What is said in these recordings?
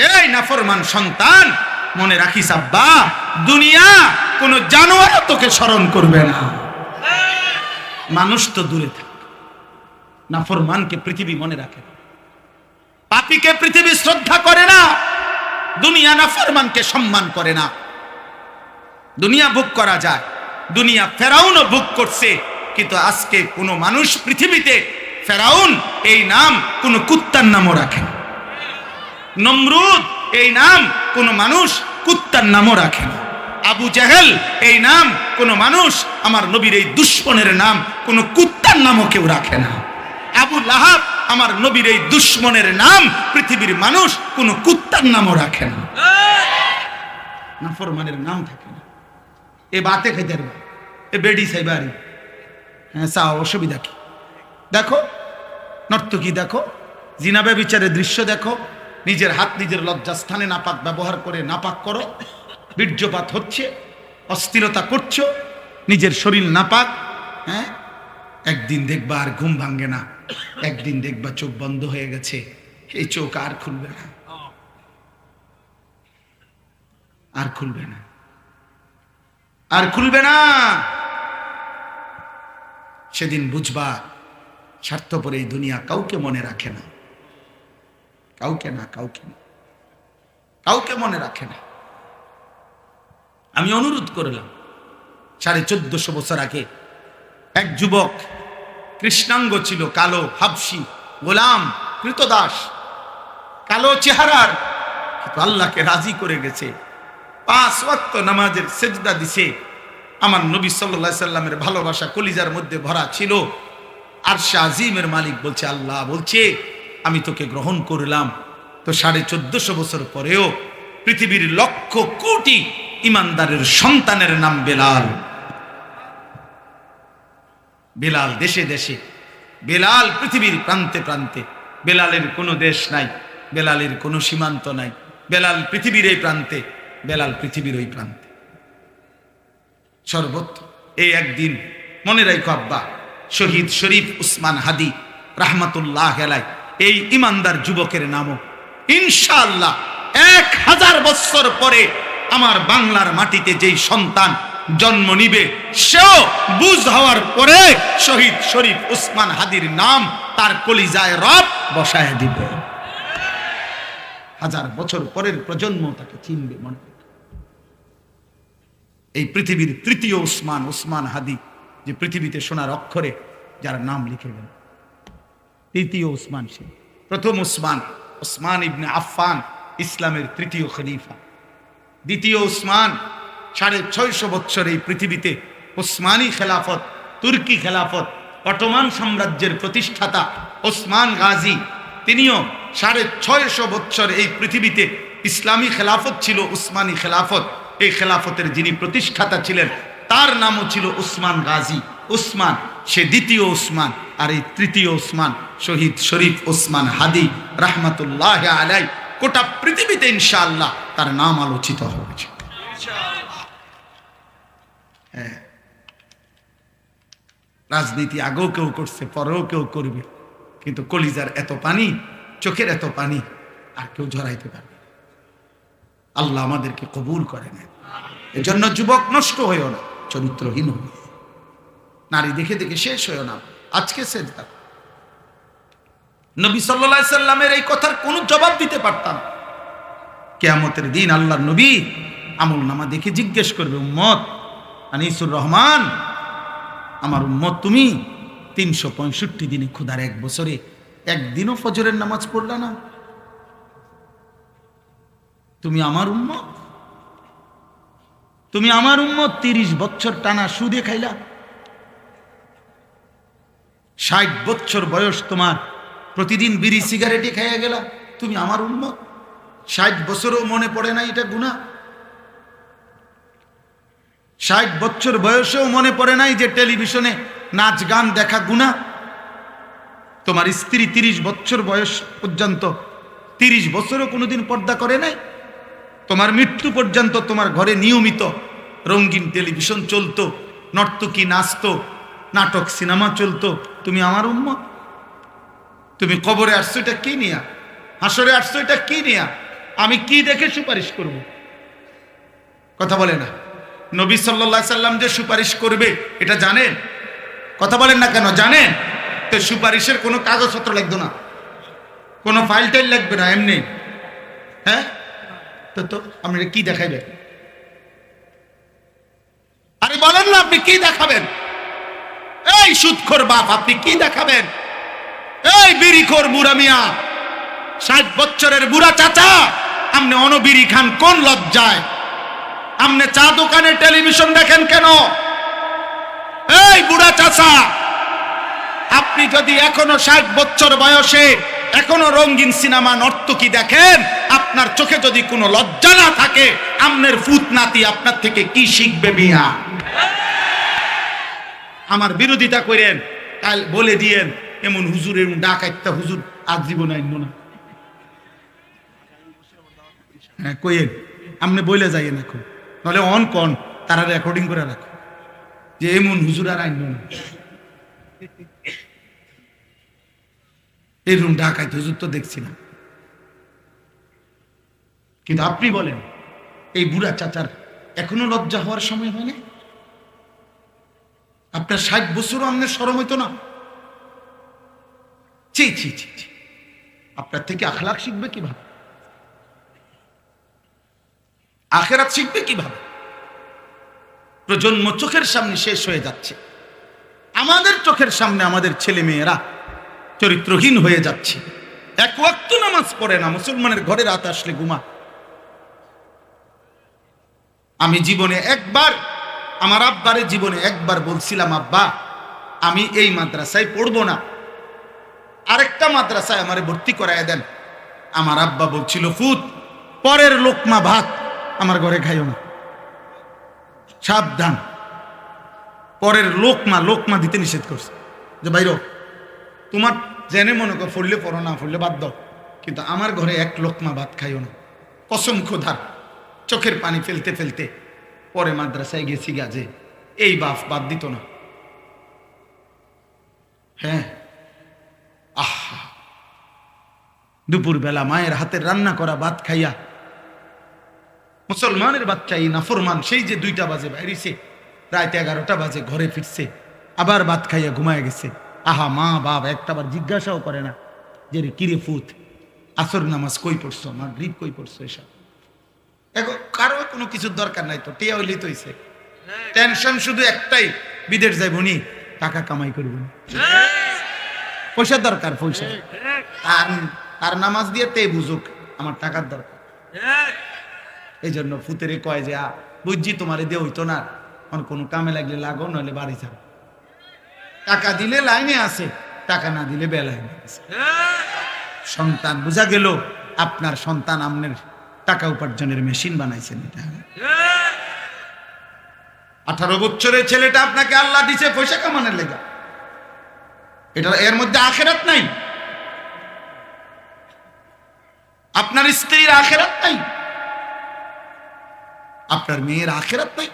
এই নাফরমান সন্তান, মনে রাখিস আব্বা, দুনিয়া কোন জানোয়ার তোকে স্মরণ করবে না। মানুষ তো দূরে থাক, নাফরমানকে পৃথিবী মনে রাখে না, পাপীকে পৃথিবী শ্রদ্ধা করে না, দুনিয়া নাফরমানকে সম্মান করে না। দুনিয়া ভোগ করা যায়, দুনিয়া ফেরাউনও ভোগ করছে, কিন্তু আজকে কোন মানুষ পৃথিবীতে ফেরাউন এই নাম কোন কুত্তার নামও রাখে না, নমরুদ এই নাম কোন মানুষ কুত্তার নামও রাখে না, আবু জেহেল এই নাম কোন মানুষ, আমার নবীর এই দুশ্মনের নাম কোন কুত্তার নামও কেউ রাখে না। আবু লাহাব আমার নবীর এই দুশ্মনের নাম পৃথিবীর মানুষ কোন কুত্তার নামও রাখে না। নাফরমানের নাম থাকে না। এ বাতে খেতে পারবে, এ বেডি সাইবারি, হ্যাঁ চা, অসুবিধা কি? দেখো নর্তকী, দেখো জিনাবে বিচারের দৃশ্য দেখো, নিজের হাত নিজের লজ্জাস্থানে নাপাক ব্যবহার করে নাপাক করো, বীর্যপাত হচ্ছে, অস্থিরতা করছো, নিজের শরীর নাপাক। হ্যাঁ, একদিন দেখবা আর ঘুম ভাঙ্গে না, একদিন দেখবা চোখ বন্ধ হয়ে গেছে, এই চোখ আর খুলবে না, আর খুলবে না, আর খুলবে না। সেদিন বুঝবা স্বার্থপর এই দুনিয়া কাউকে মনে রাখে না, কাউকে না, কাউকে না, কাউকে মনে রাখে না। আমি অনুরোধ করলাম, 1450 বছর আগে এক যুবক, কৃষ্ণাঙ্গ ছিল, কালো, হাবশি, গোলাম, কৃতদাস, কালো চেহারার, কিন্তু আল্লাহকে রাজি করে গেছে, 5 ওয়াক্ত নামাজের সেজদা দিছে। আমার নবী সাল্লাল্লাহু আলাইহি সাল্লামের ভালোবাসা কলিজার মধ্যে ভরা ছিল। আরশে আজিমের মালিক বলছে, আল্লাহ বলছে আমি তোকে গ্রহণ করলাম। তো 1450 বছর পরেও পৃথিবীর লক্ষ কোটি ইমানদারের সন্তানের নাম বেলাল। বেলাল দেশে দেশে, বেলাল পৃথিবীর প্রান্তে প্রান্তে, বেলালের কোনো দেশ নাই, বেলালের কোনো সীমান্ত নাই, বেলাল পৃথিবীর এই প্রান্তে, বেলাল পৃথিবীর ওই প্রান্তে, সর্বত্র। এই একদিন মনে রাখো আব্বা, শহীদ শরীফ উসমান হাদি রাহমাতুল্লাহ আলাইহি, এই ইমানদার যুবকের নামও ইনশাআল্লাহ 1000 বছর পরে আমার বাংলার মাটিতে যেই সন্তান জন্ম নিবে, সেও বুঝ হওয়ার পরে শহীদ শরীফ উসমান হাদির নাম তার কলিজায় রব বসায় দিবে। 1000 বছর পরের প্রজন্ম তাকে চিনবে। মনে এই পৃথিবীর তৃতীয় উসমান, উসমান হাদি, যে পৃথিবীতে সোনার অক্ষরে যার নাম লিখে গেল, তৃতীয় উসমান সে। প্রথম উসমান, উসমান ইবনে আফফান, ইসলামের তৃতীয় খলিফা। দ্বিতীয় উসমান, 650 বছর এই পৃথিবীতে উসমানী খেলাফত, তুর্কি খেলাফত, অটোমান সাম্রাজ্যের প্রতিষ্ঠাতা ওসমান গাজী, তিনিও 650 বছর এই পৃথিবীতে ইসলামী খেলাফত ছিল, উসমানী খেলাফত। এই খেলাফতের যিনি প্রতিষ্ঠাতা ছিলেন তার নামও ছিল উসমান গাজী। উসমান সে দ্বিতীয় উসমান, আর এই তৃতীয় উসমান শহীদ শরীফ উসমান হাদি রাহমাতুল্লাহ আলাইহি। গোটা পৃথিবীতে ইনশাআল্লাহ তার নাম আলোচিত হয়েছে। হ্যাঁ, রাজনীতি আগেও কেউ করছে, পরেও কেউ করবে, কিন্তু কলিজার এত পানি, চোখের এত পানি আর কেউ ঝরাইতে পারবে। আল্লাহ আমাদেরকে কবুল করে নেন। এজন্য যুবক নষ্ট হইও না, চরিত্রহীন হইও, নারী দেখে দেখে শেষ হইও না। আজকে সেজদা নবী সাল্লাল্লাহু আলাইহি সাল্লামের এই কথার কোনো জবাব দিতে পারতাম। কিয়ামতের দিন আল্লাহর নবী আমল নামা দেখে জিজ্ঞেস করবে, উম্মত আনিসুর রহমান, আমার উম্মত তুমি 365 দিনে খোদার 1 বছরে একদিনও ফজরের নামাজ পড়লা না, তুমি আমার উম্মত? তুমি আমার উম্মত 30 বছর টানা সুদে খাইলা, 60 বছর বয়স তোমার, প্রতিদিন বিড়ি সিগারেটে খাইয়া গেলা, তুমি আমার উম্মত? 60 বছরও মনে পড়ে না এটা গুনাহ? 60 বছর বয়সেও মনে পড়ে নাই যে টেলিভিশনে নাচ গান দেখা গুনাহ? তোমার স্ত্রী 30 বছর বয়স পর্যন্ত, 30 বছরও কোনোদিন পর্দা করে নাই? তোমার মৃত্যু পর্যন্ত তোমার ঘরে নিয়মিত রঙিন টেলিভিশন চলতো, নর্তকী নাচতো, নাটক সিনেমা চলতো, তুমি আমার উম্মত? তুমি কবরে আসছো এটা কি নিয়া? হাসরে আসছো এটা কি নিয়া? আমি কি দেখে সুপারিশ করব? কথা বলে না। নবী সাল্লাল্লাহু আলাইহি সাল্লাম যে সুপারিশ করবে এটা জানেন? কথা বলেন না কেন? জানেন তো? সুপারিশের কোনো কাগজপত্র লাগবে না, কোনো ফাইল টাইল লাগবে না, এমনি। হ্যাঁ, তো আপনি কি দেখাইবেন? আরে বলেন না, আপনি কি দেখাবেন? এই সুদখোর বাপ, আপনি কি দেখাবেন? এই বিড়িখোর বুড়া মিয়া, 60 বছরের বুড়া চাচা, আপনি অনবিড়ি খান কোন লজ্জায়? আপনি চা দোকানে টেলিভিশন দেখেন কেন? এই বুড়া চাচা, আপনি যদি এখনো 60 বছর বয়সে এখনো রঙিন সিনেমা নর্তকী দেখেন, আপনার চোখে যদি কোনো লজ্জা না থাকে, আমনের ফুত নাতি আপনার থেকে কি শিখবে মিয়া? আমার বিরোধিতা করেন, কাল বলে দিয়েন এমন হুজুরের ডাকাইতা হুজুর আজ জীবন আইন না। হ্যাঁ কইেন, আপনি বলে যাইয়েন এখন, নাহলে অন কন তারা রেকর্ডিং করে রাখো যে এমন হুজুর আর আইন না। এরকম ডাকাইতে হুজুর তো দেখছি না। কিন্তু আপনি বলেন, এই বুড়া চাচার এখনো লজ্জা হওয়ার সময় হয়নি? আপনার 60 বছরও আপনার শরম হইতো না? ছি ছি ছি ছি, আপনার থেকে আখলাক শিখবে কিভাবে? আখেরাত শিখবে কিভাবে? প্রজন্ম চোখের সামনে শেষ হয়ে যাচ্ছে, আমাদের চোখের সামনে আমাদের ছেলে মেয়েরা চরিত্রহীন হয়ে যাচ্ছে। এক ওয়াক্ত নামাজ পড়ে না, মুসলমানের ঘরে রাত আসলে ঘুমা। আমি জীবনে একবার, আমার আব্বারে জীবনে একবার বলছিলাম, আব্বা আমি এই মাদ্রাসায় পড়বো না, আরেকটা মাদ্রাসায় আমারে ভর্তি করায় দেন। আমার আব্বা বলছিল, ফুত, পরের লোকমা ভাত আমার ঘরে খাইও না, সাবধান। পরের লোকমা দিতে নিষেধ করছে, যে বাইরো তোমার জেনে মনে কর পড়লে পড়ো, না পড়লে বাদ দাও, কিন্তু আমার ঘরে এক লোকমা ভাত খাইও না। কসম খোদার, চোখের পানি ফেলতে ফেলতে পরে মাদ্রাসায় গেছি গাজে, এই বাদ দিত না। হ্যাঁ, আহা, দুপুরবেলা মায়ের হাতের রান্না করা ভাত খাইয়া মুসলমানের বাচ্চা এই নাফরমান সেই যে 2টা বাজে বাইরেছে, রাত 11টা বাজে ঘরে ফিরছে, আবার ভাত খাইয়া ঘুমায় গেছে। আহা, মা বাপ একটাবার জিজ্ঞাসাও করে না যে রে কিরে ফুত, আসর নামাজ কই পড়ছো, মাগরিব কই পড়ছো, এসব এখন কারো কোনো কিছুর দরকার নাই। তো টিয়া হইলেই তো হইছে, টেনশন শুধু একটাই, বিদেশ যাইব নি, টাকা কামাই করব, পয়সার দরকার, পয়সা। আর নামাজ দিয়ে তে বুঝুক আমার টাকার দরকার। এই জন্য ফুতেরে কয় যে বুঝছি তোমারে দিয়ে হইতো না, কোনো কামে লাগলে লাগো, নইলে বাড়ি যাও। টাকা দিলে লাইনে আছে, টাকা না দিলে বেলাইনে আছে। সন্তান বুঝা গেল, আপনার সন্তান আপনার টাকা উপার্জনের মেশিন বানাইছেন। এটা 18 বছরের ছেলেটা আপনাকে আল্লাহ দিছে পয়সা কামানোর লেগা, এটা এর মধ্যে আখেরাত নাই। আপনার স্ত্রীর আখেরাত নাই, আপনার মেয়ের আখেরাত নাই।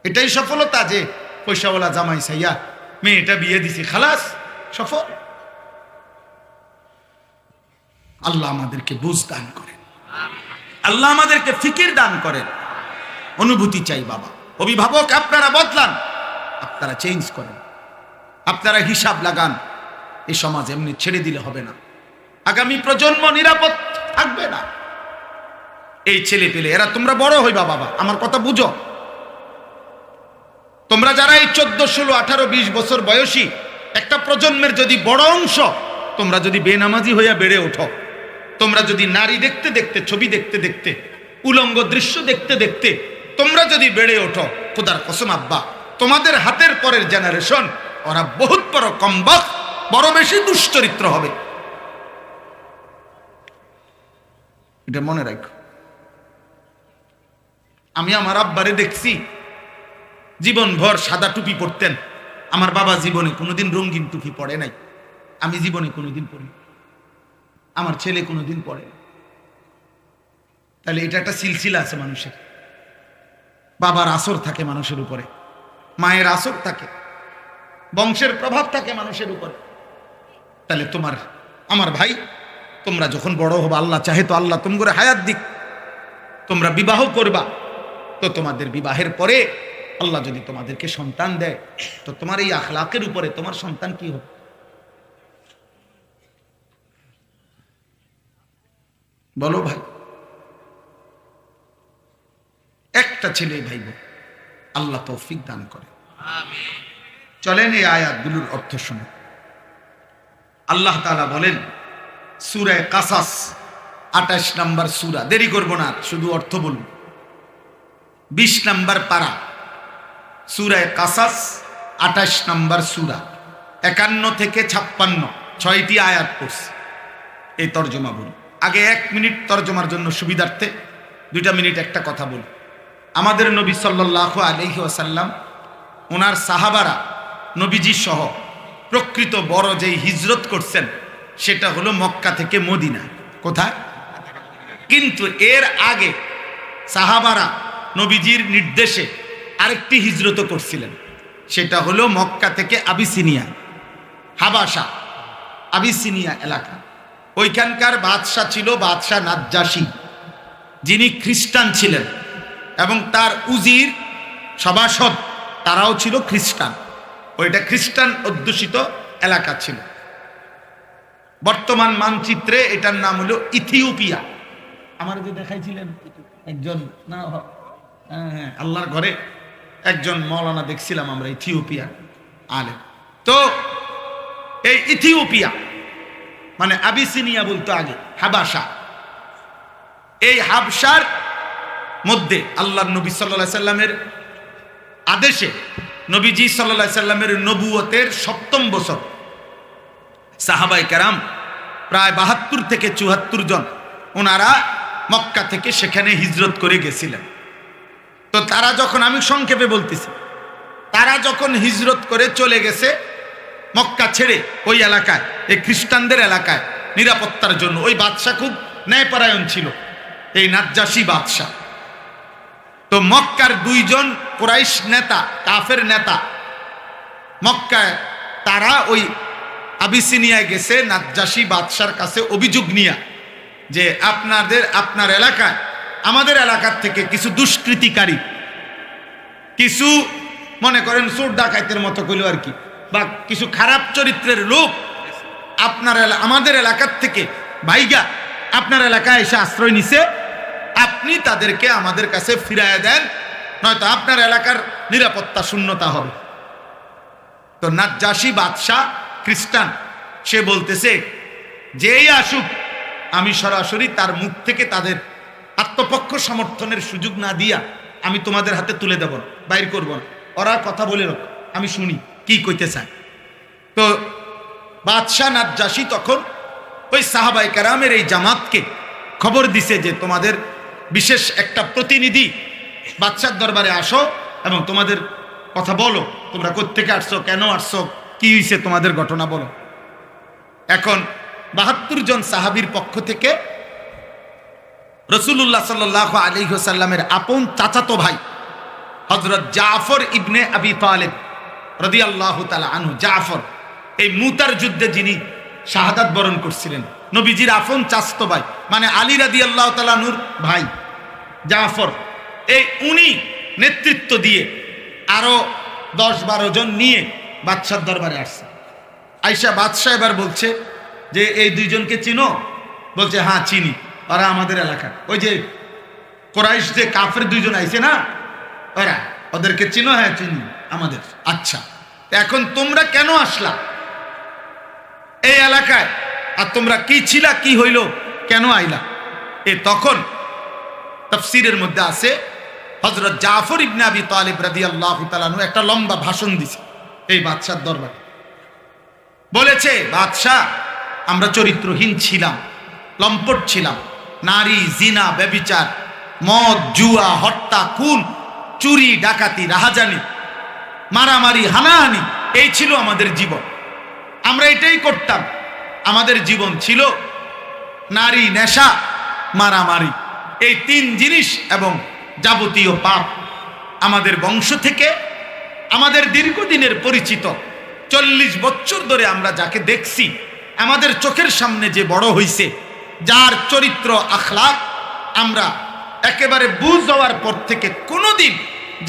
এটাই সফলতা যে পয়সাওয়ালা জামাই সাইয়া মেয়েটা বিয়ে দিছি, খালাস, সফল। আল্লাহ আমাদেরকে বুঝ দান করেন, আল্লাহ আমাদেরকে ফিকির দান করেন। অনুভূতি চাই বাবা। অভিভাবক আপনারা বদলান, আপনারা চেঞ্জ করেন, আপনারা হিসাব লাগান। এই সমাজ এমনি ছেড়ে দিলে হবে না, আগামী প্রজন্ম নিরাপদ থাকবে না। এই ছেলে পেলে এরা, তোমরা বড় হইবা বাবা, আমার কথা বুঝো। তোমরা যারা এই 14, 16, 18, 20 বছর বয়সী একটা প্রজন্মের যদি বড় অংশ, তোমরা যদি বেনামাজি হইয়া বেড়ে ওঠো, তোমরা যদি নারী দেখতে দেখতে, ছবি দেখতে দেখতে, উলঙ্গ দৃশ্য দেখতে দেখতে তোমরা যদি বেড়ে ওঠো, খোদার কসম আব্বা, তোমাদের হাতের পরের জেনারেশন ওরা বহুত বড় কমবক, বড় বেশি দুশ্চরিত্র হবে। এটা মনে রাখো। আমি আমার আব্বারে দেখছি জীবনভর সাদা টুপি পরতেন। আমার বাবা জীবনে কোনোদিন রঙিন টুপি পরে নাই, আমি জীবনে কোনোদিন পরি, আমার ছেলে কোনোদিন পরে। তাহলে এটা একটা সিলসিলা আছে মানুষের। বাবার আসর থাকে মানুষের উপরে, মায়ের আসর থাকে, বংশের প্রভাব থাকে মানুষের উপরে। তাহলে আমার ভাই, তোমরা যখন বড় হবা, আল্লাহ চাহে তো আল্লাহ তোমরা হায়াত দিক, তোমরা বিবাহ করবা, তো তোমাদের বিবাহের পরে আল্লাহ যদি তোমাদেরকে সন্তান দেয়, তো তোমার এই আখলাকের উপরে তোমার সন্তান কি হবে? বলো ভাই। একটা ছেলে ভাইব, আল্লাহ তৌফিক দান করে। চলেন এই আয়াতগুলোর অর্থ শুনে। আল্লাহ তাআলা বলেন সূরা কাসাস 28 নম্বর সূরা, দেরি করব না, শুধু অর্থ বলুন। 20 নম্বর পারা, সূরা কাসাস 28 নম্বর সূরা, 51 থেকে 56 6টি আয়াত পড়ছে। এই তরজমা বলুন। আগে 1 মিনিট তরজমার জন্য সুবিধার্থে 2 মিনিট একটা কথা বলি। আমাদের নবী সাল্লাল্লাহু আলাইহি ওয়াসাল্লাম, ওনার সাহাবারা, নবীজি সহ প্রকৃত বড় যেই হিজরত করছেন সেটা হলো মক্কা থেকে মদিনা। কোথায়? কিন্তু এর আগে সাহাবারা নবীজির নির্দেশে আরেকটি হিজরত করছিলেন, সেটা হলো মক্কা থেকে আবিসিনিয়া, হাবাসা, আবিসিনিয়া এলাকা। ওইখানকার বাদশাহ ছিল বাদশাহ নাজ্জাশী, যিনি খ্রিস্টান ছিলেন, এবং তার উজির সভাসদ তারাও ছিল খ্রিস্টান। ওইটা খ্রিস্টান অধ্যুষিত এলাকা ছিল। বর্তমান মানচিত্রে এটার নাম হলো ইথিওপিয়া। আমার যে দেখাইছিলেন একজন, না হ্যাঁ, আল্লাহর ঘরে একজন মৌলানা দেখছিলাম আমরা, ইথিওপিয়া আলেম। তো এই ইথিওপিয়া মানে আবিসিনিয়া বলতো আগে, হাবাসা। এই হাবশার মধ্যে আল্লাহর নবী সাল্লাল্লাহু আলাইহি সাল্লামের আদেশে, নবীজি সাল্লাল্লাহু আলাইহি সাল্লামের নবুয়তের 7ম বছর সাহাবায়ে কেরাম প্রায় 72 থেকে 74 জন ওনারা মক্কা থেকে সেখানে হিজরত করে গেছিলেন। তো তারা যখন, আমি সংক্ষেপে বলতেছি, তারা যখন হিজরত করে চলে গেছে মক্কা ছেড়ে ওই এলাকায়, এই খ্রিস্টানদের এলাকায় নিরাপত্তার জন্য, ওই বাদশা খুব ন্যায়পরায়ণ ছিল, এই নাজ্জাশী বাদশা। তো মক্কার 2 জন কুরাইশ নেতা, কাফের নেতা মক্কায়, তারা ওই আবিসিনিয়ায় গেছে নাজ্জাশী বাদশার কাছে অভিযোগ নিয়ে, যে আপনার এলাকায়, আমাদের এলাকার থেকে কিছু দুষ্কৃতিকারী, কিছু মনে করেন চোর ডাকাইতের মতো কইল আর কি, বা কিছু খারাপ চরিত্রের লোক আমাদের এলাকার থেকে ভাইগা আপনার এলাকায় এসে আশ্রয় নিছে, আপনি তাদেরকে আমাদের কাছে ফিরায় দেন, নয়তো আপনার এলাকার নিরাপত্তা শূন্যতা হবে। তো নাজ্জাশী বাদশাহ খ্রিস্টান, সে বলতেছে যেই আসুক আমি সরাসরি তার মুখ থেকে তাদের আত্মপক্ষ সমর্থনের সুযোগ না দিয়া আমি তোমাদের হাতে তুলে দেব না, বাইর করব না, ওরা কথা বলে রাখ, আমি শুনি কি কইতে চায়। তো বাদশাহ নাজ্জাশী তখন ওই সাহাবায়ে কেরামের এই জামাতকে খবর দিছে যে তোমাদের বিশেষ একটা প্রতিনিধি বাদশার দরবারে আসো এবং তোমাদের কথা বলো, তোমরা কোত্থেকে আসছো, কেন আসছো, কি হয়েছে, তোমাদের ঘটনা বলো। এখন 72 জন সাহাবীর পক্ষ থেকে রাসূলুল্লাহ সাল্লাল্লাহু আলাইহি ওয়াসাল্লামের আপন চাচাতো ভাই হযরত জাফর ইবনে আবি তালিব রাদিয়াল্লাহু তাআলা আনহু, জাফর এই মুতার যুদ্ধে যিনি শাহাদাত বরণ করছিলেন, নবীজির আপন চাচাতো ভাই, মানে আলী রাদিয়াল্লাহু তাআলা আনহুর ভাই জাফর, এই উনি নেতৃত্ব দিয়ে আরো 10-12 জন নিয়ে বাদশার দরবারে আসছে। আয়েশা বাদশা এবার বলছে যে এই 2 জনকে চিনো? বলছে হ্যাঁ চিনি, ওরা আমাদের এলাকা, ওই যে কুরাইশ যে কাফের 2 জন আইছে না, ওরা, ওদেরকে চিনো? হ্যাঁ চিনি, আমাদের। আচ্ছা, এখন তোমরা কেন আসলা এই এলাকায়, আর তোমরা কি ছিলা, কি হইল, কেন আইলা? তখন তাফসীরের মধ্যে আছে হযরত জাফর ইবনে আবি তালিব রাদিয়াল্লাহু তাআলা আনহু একটা লম্বা ভাষণ দিছে এই বাদশার দরবারে। বলেছে, বাদশাহ আমরা চরিত্রহীন ছিলাম, লম্পট ছিলাম, নারী, জিনা, ব্যভিচার, মদ, জুয়া, হত্যা, খুন, চুরি, ডাকাতি, রাহাজানি, মারামারি, হানাহানি, এই ছিল আমাদের জীবন। আমরা এটাই করতাম। আমাদের জীবন ছিল নারী, নেশা, মারামারি, এই 3 জিনিস এবং যাবতীয় পাপ। আমাদের বংশ থেকে আমাদের দীর্ঘদিনের পরিচিত 40 বছর ধরে আমরা যাকে দেখছি, আমাদের চোখের সামনে যে বড় হইছে, যার চরিত্র আখলাক আমরা একেবারে বুঝ হওয়ার পর থেকে কোনোদিন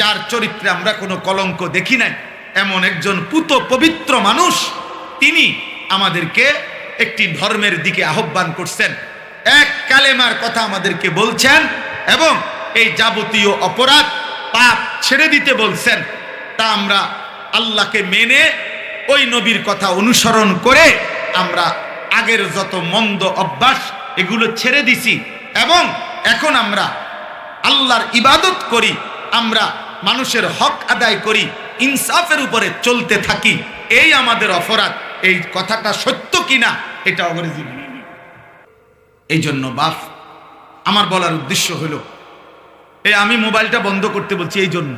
যার চরিত্রে আমরা কোনো কলঙ্ক দেখি নাই, এমন একজন পুত পবিত্র মানুষ, তিনি আমাদেরকে একটি ধর্মের দিকে আহ্বান করছেন, এক কালেমার কথা আমাদেরকে বলছেন এবং এই যাবতীয় অপরাধ পাপ ছেড়ে দিতে বলছেন। তা আমরা আল্লাহকে মেনে ওই নবীর কথা অনুসরণ করে আমরা আগের যত মন্দ অভ্যাস এগুলো ছেড়ে দিছি এবং এখন আমরা আল্লাহর ইবাদত করি, আমরা মানুষের হক আদায় করি, ইনসাফের উপরে চলতে থাকি। এই আমাদের অপরাধ। এই কথাটা সত্য কিনা এটা অবরেজি। এই জন্য বাপ আমার বলার উদ্দেশ্য হলো, আমি মোবাইলটা বন্ধ করতে বলছি এই জন্য,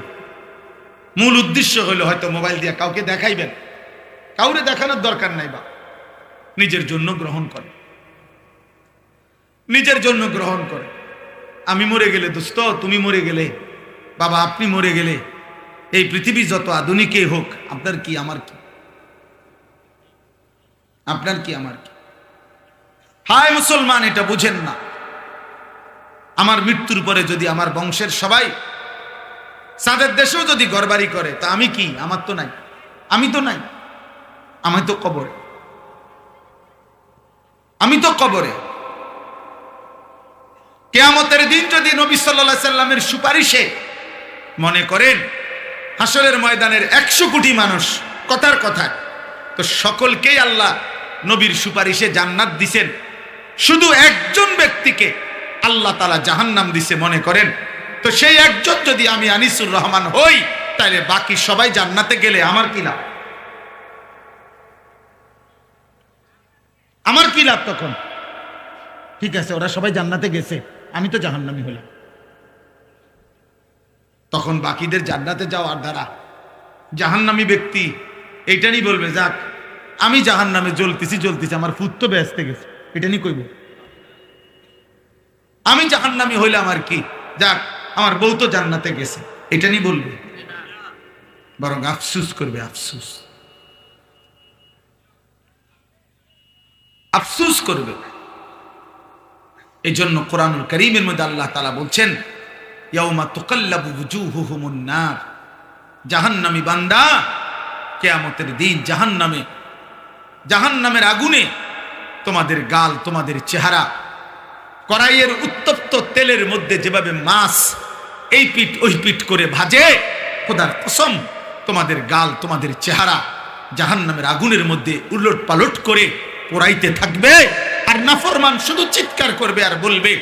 মূল উদ্দেশ্য হলো হয়তো মোবাইল দিয়ে কাউকে দেখাইবেন, কাউরে দেখানোর দরকার নাই, বা নিজের জন্য গ্রহণ করে, নিজের জন্য গ্রহণ করে। আমি মরে গেলে দোস্ত, তুমি মরে গেলে, বাবা আপনি মরে গেলে, এই পৃথিবী যত আধুনিকই হোক, আপনার কি আমার কি, আপনার কি আমার কি? হায় মুসলমান, এটা বুঝেন না। আমার মৃত্যুর পরে যদি আমার বংশের সবাই সাদের দেশেও যদি ঘরবাড়ি করে, তা আমি কি? আমার তো নাই, আমি তো নাই, আমি তো কবরে, আমি তো কবরে। কিয়ামতের দিন যদি নবী সাল্লাল্লাহু আলাইহি সাল্লামের সুপারিশে মনে করেন হাসরের ময়দানের 100 কোটি মানুষ কথার কথা, তো সকলকেই আল্লাহ নবীর সুপারিশে জান্নাত দিছেন, শুধু একজন ব্যক্তিকে আল্লাহ তাআলা জাহান্নাম দিছে মনে করেন, তো সেই একজন যদি আমি আনিসুর রহমান হই, তাহলে বাকি সবাই জান্নাতে গেলে আমার কি লাভ? আমার কি লাভ তখন? ঠিক আছে, ওরা সবাই জান্নাতে গেছে, আমি তো জাহান্নামী হলাম। তখন বাকিদের জান্নাতে যাওয়ার দ্বারা জাহান্নামী ব্যক্তি এইটারই বলবে, যাক আমি জাহান্নামে জ্বলতেছি, আমার ফুট তো বেহেশতে গেছে, এটা নিয়ে কইব। আমি জাহান্নামী হইলাম আর কি, যাক আমার বউ তো জান্নাতে গেছে, এটা নিয়ে বলবে, বরং আফসুস করবে, আফসুস, আফসুস করবে। এই জন্য কোরআনুল কারীমের মধ্যে আল্লাহ তাআলা বলছেন, ইয়াউমা তুকাল্লাবু ওয়ুজুহুহুমুন নার, জাহান্নামী বান্দা কিয়ামতের দিন জাহান্নামের আগুনে তোমাদের গাল, তোমাদের চেহারা, কড়াইয়ের উত্তপ্ত তেলের মধ্যে যেভাবে মাছ এই পিঠ ওই পিঠ করে ভাজে, খোদার কসম তোমাদের গাল, তোমাদের চেহারা জাহান্নামের আগুনের মধ্যে উলট পালট করে পোড়াইতে থাকবে। আর নাফরমান শুধু চিৎকার করবে আর বলবে,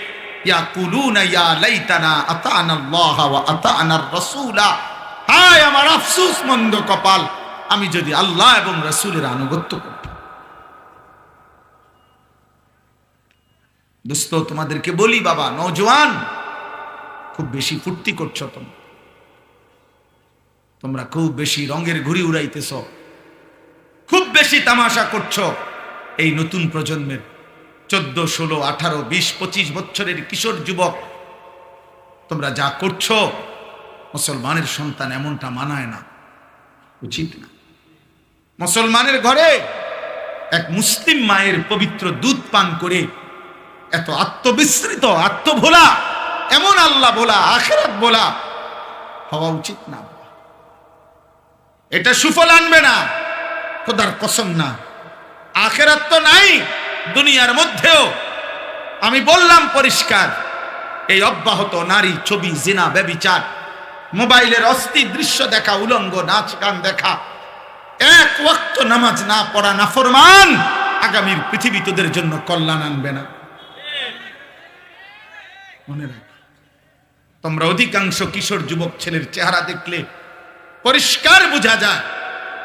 ইয়াকুলুনা ইয়া লাইতানা আতানা আল্লাহ ওয়া আতানার রাসূলা, হায় আমার আফসোস মন্দ কপাল, আমি যদি আল্লাহ এবং রাসূলের আনুগত্য করতাম। দোস্ত তোমাদেরকে বলি, বাবা নওজোয়ান, খুব বেশি ফুর্তি করছো তোমরা খুব বেশি রঙের ঘুড়ি উড়াইতেছ, খুব বেশি তামাশা করছো। এই নতুন প্রজন্মের 14, 16, 18, 20, 25 বছরের কিশোর যুবক, তোমরা যা করছো, মুসলমানের সন্তান এমনটা মানায় না, উচিত না। মুসলমানের ঘরে এক মুসলিম মায়ের পবিত্র দুধ পান করে এত আত্মবিস্মৃত, আত্মভোলা, এমন আল্লাহ ভোলা, আখিরাত ভোলা হওয়া উচিত না। এটা সুফল আনবে না, খোদার কসম না। আখিরাত তো নাই দুনিয়ার মধ্যেও। আমি বললাম পরিষ্কার, এই অব্যাহত নারী ছবি, জিনা, ব্যভিচার, মোবাইলের অস্থির দৃশ্য দেখা, উলঙ্গ নাচ গান দেখা, এক ওয়াক্ত নামাজ না পড়া নাফরমান, আগামীর পৃথিবী তোদের জন্য কল্যাণ আনবে না। মনে রাখ, তোমরা অধিকাংশ কিশোর যুবক ছেলের চেহারা দেখলে পরিষ্কার বোঝা যায়,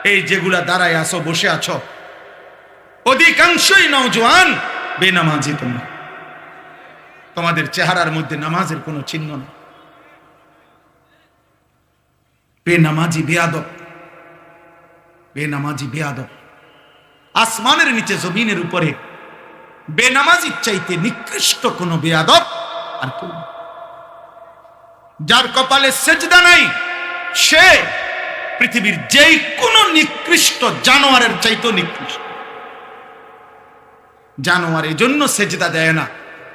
এই যেগুলা দাঁড়ায় আছো, বসে আছো, অধিকাংশই নওজোয়ান বেনামাজি। তোমাদের চেহারার মধ্যে নামাজের কোনো চিহ্ন নেই। বেনামাজি, বেয়াদব, বেনামাজি, বেয়াদব। আসমানের নিচে জমিনের উপরে বেনামাজির চাইতে নিকৃষ্ট কোন বেয়াদব আর কেউ নেই। যার কপালে সেজদা নাই, সে পৃথিবীর যেই কোনো নিকৃষ্ট জানোয়ারের চাইতেও নিকৃষ্ট। জানোয়ার এই জন্য সেজদা দেয় না,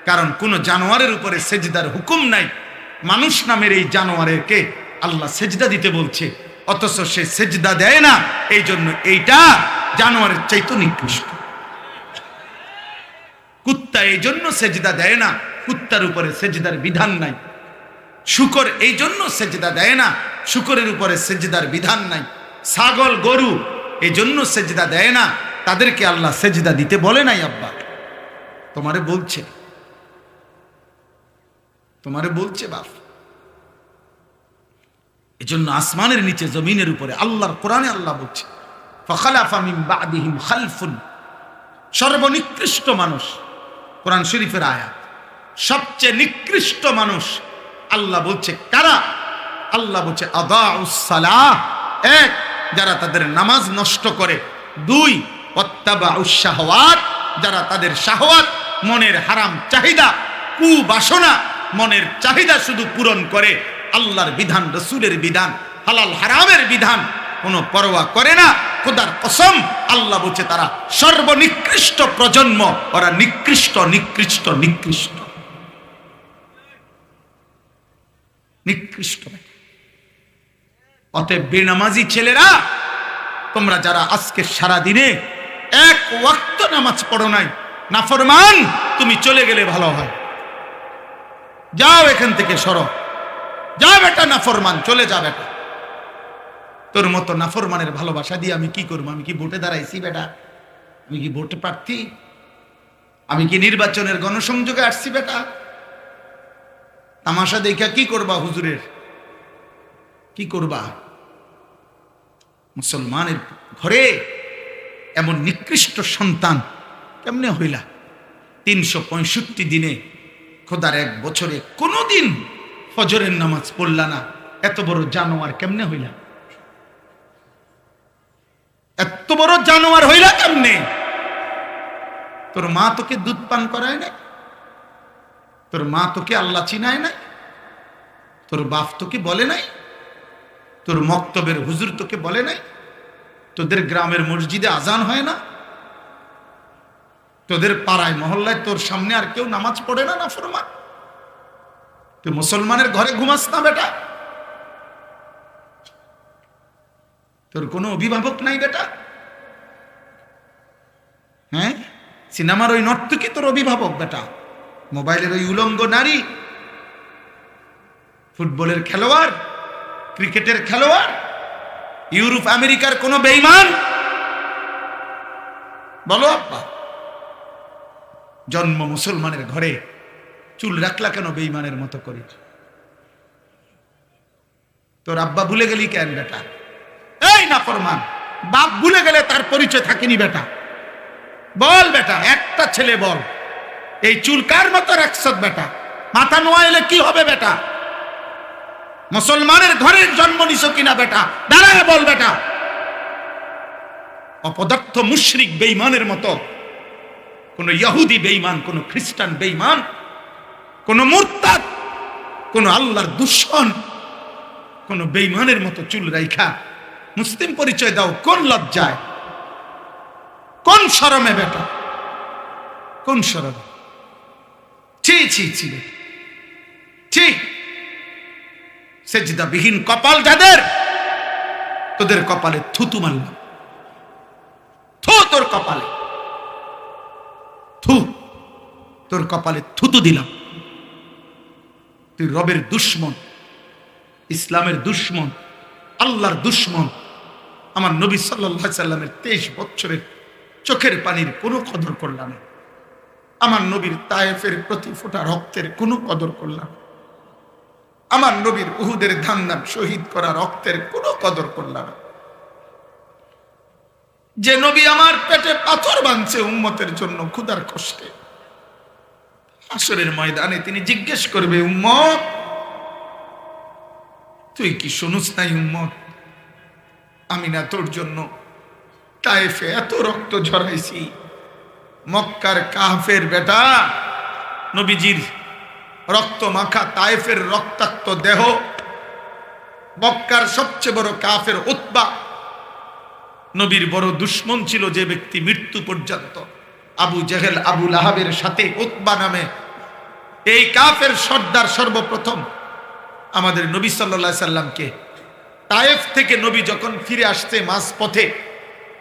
কারণ কোন জানোয়ারের উপরে সেজদার হুকুম নাই, মানুষ নামের এই জানোয়ারকে আল্লাহ সেজদা দিতে বলছে, অথচ সে সেজদা দেয় না। এই জন্য এইটা জানোয়ারের চাইতে নিকৃষ্ট। কুত্তা এই জন্য সেজদা দেয় না, কুত্তার উপরে সেজদার বিধান নাই। শূকর এই জন্য সেজদা দেয় না, শূকরের উপরে সেজদার বিধান নাই। ছাগল গরু এই জন্য সেজদা দেয় না, তাদেরকে আল্লাহ সেজদা দিতে বলে নাই। আব্বা তোমারে বলছে, তোমারে বলছে বাপ। এজন্য আসমানের নিচে জমিনের উপরে আল্লাহর কোরআনে আল্লাহ বলছে, ফাখালাফা মিন বাদিহিম খালফুন, সর্বনিকৃষ্ট মানুষ, কোরআন শরীফের আয়াত, সবচেয়ে নিকৃষ্ট মানুষ আল্লাহ বলছে কারা? আল্লাহ বলছে আদাউস সালাহ, এক যারা তাদের নামাজ নষ্ট করে, দুই ওয়াত্তাবাউস শাহওয়াত, যারা তাদের শাহওয়াত মনের হারাম চাহিদা, কুবাসনা, মনের চাহিদা শুধু পূরণ করে, আল্লাহর বিধান, রাসূলের বিধান, হালাল হারামের বিধান কোনো পরোয়া করে না। খোদার কসম, আল্লাহ বলছে তারা সর্বনিকৃষ্ট প্রজন্ম, ওরা নিকৃষ্ট নিকৃষ্ট নিকৃষ্ট নিকৃষ্ট। অতএব বেনামাজি ছেলেরা, তোমরা যারা আজকে সারা দিনে এক ওয়াক্ত নামাজ পড়ো নাই, নাফরমান, তুমি চলে গেলে ভালো হয়। যাও এখান থেকে, সরো, যা বেটা নাফরমান, চলে যা বেটা। তোর মতো নাফরমানের ভালোবাসা দিয়ে আমি কি করবো? আমি কি ভোটে দাঁড়াইছি বেটা? আমি কি ভোটে প্রার্থী? আমি কি নির্বাচনের গণসংযোগে আসছি বেটা? তামাশা দেখা কি করবা? হুজুরের কি করবা? মুসলমানের ঘরে এমন নিকৃষ্ট সন্তান কেমনে হইলা? 365 দিনে, খোদার এক বছরে কোনোদিন ফজরের নামাজ পড়লা না, এত বড় জানোয়ার কেমনে হইলা? এত বড় জানোয়ার হইলা কেমনে? তোর মা তোকে দুধ পান করায় নাই? তোর মা তোকে আল্লাহ চিনায় নাই? তোর বাপ তোকে বলে নাই? তোর মক্তবের হুজুর তোকে বলে নাই? তোদের গ্রামের মসজিদে আজান হয় না? তোদের পাড়ায় মহল্লায় তোর সামনে আর কেউ নামাজ পড়ে না? নাফরমান, তুই মুসলমানের ঘরে ঘুমাস না বেটা? তোর কোনো অভিভাবক নাই বেটা? হ্যাঁ, সিনেমার ওই নর্তকী তোর অভিভাবক বেটা? মোবাইলের ওই উলঙ্গ নারী, ফুটবলের খেলোয়াড়, ক্রিকেটের খেলোয়াড়, ইউরোপ আমেরিকার কোন বেঈমান? বলো আব্বা, জন্ম মুসলমানের ঘরে, চুল রাখলা কেন বেঈমানের মতো করে? তোর আব্বা ভুলে গেলি কেন বেটা? এই নাফরমান, বাপ ভুলে গেলে তার পরিচয় থাকেনি বেটা? বল বেটা, একটা ছেলে বল, এই চুল কার মতো রাখছ বেটা? মাথা নোয়াইলে কি হবে বেটা? মুসলমানের ঘরে জন্ম নিছ কিনা বেটা? দাঁড়ায় বল বেটা। অপদার্থ মুশরিক বেঈমানের মতো, কোন ইহুদি বেঈমান, কোন খ্রিস্টান বেঈমান, কোন মুরতাদ, কোন আল্লাহর দুশমন, কোন বেঈমানের মতো চুল রাইখা মুসলিম পরিচয় দাও কোন লজ্জায়, কোন শরমে বেটা? কোন শরমে? ছি ছি ছি ছি। সেজদাবিহীন কপাল যাদের, তোদের কপালে থুতু মারলাম। থু তোর কপালে, থু তোর কপালে থুতু দিলাম। তুই রবের দুশমন, ইসলামের দুশমন, আল্লাহর দুশমন। আমার নবী সাল্লাল্লাহু আলাইহি সাল্লামের 23 বছরের চোখের পানির কোনো কদর করলাম না। আমার নবীর তায়েফের প্রতি ফোঁটা রক্তের কোনো কদর করলাম। আমার নবীর উহুদের ধান্দান শহীদ করা রক্তের কোনো কদর করলাম না। যে নবী আমার পেটে পাথর বাঁধছে উম্মতের জন্য ক্ষুধার কষ্টে, হাসরের ময়দানে তিনি জিজ্ঞেস করবে, উম্মত তুই কি শুনুস নাই? উম্মত, আমি না তোর জন্য তায়েফে এত রক্ত ঝরাইছি। মক্কার কাফের বেটা, নবীজির রক্ত মাখা তায়েফের রক্তাক্ত দেহ, মক্কার সবচেয়ে বড় কাফের উতবা, নবীর বড় দুশমন ছিল যে ব্যক্তি মৃত্যু পর্যন্ত আবু জেহেল আবু লাহাবের সাথে উতবা নামে এই কাফের সর্দার সর্বপ্রথম আমাদের নবী সাল্লাল্লাহু আলাইহি সাল্লামকে তায়েফ থেকে নবী যখন ফিরে আসছে মাঝ পথে,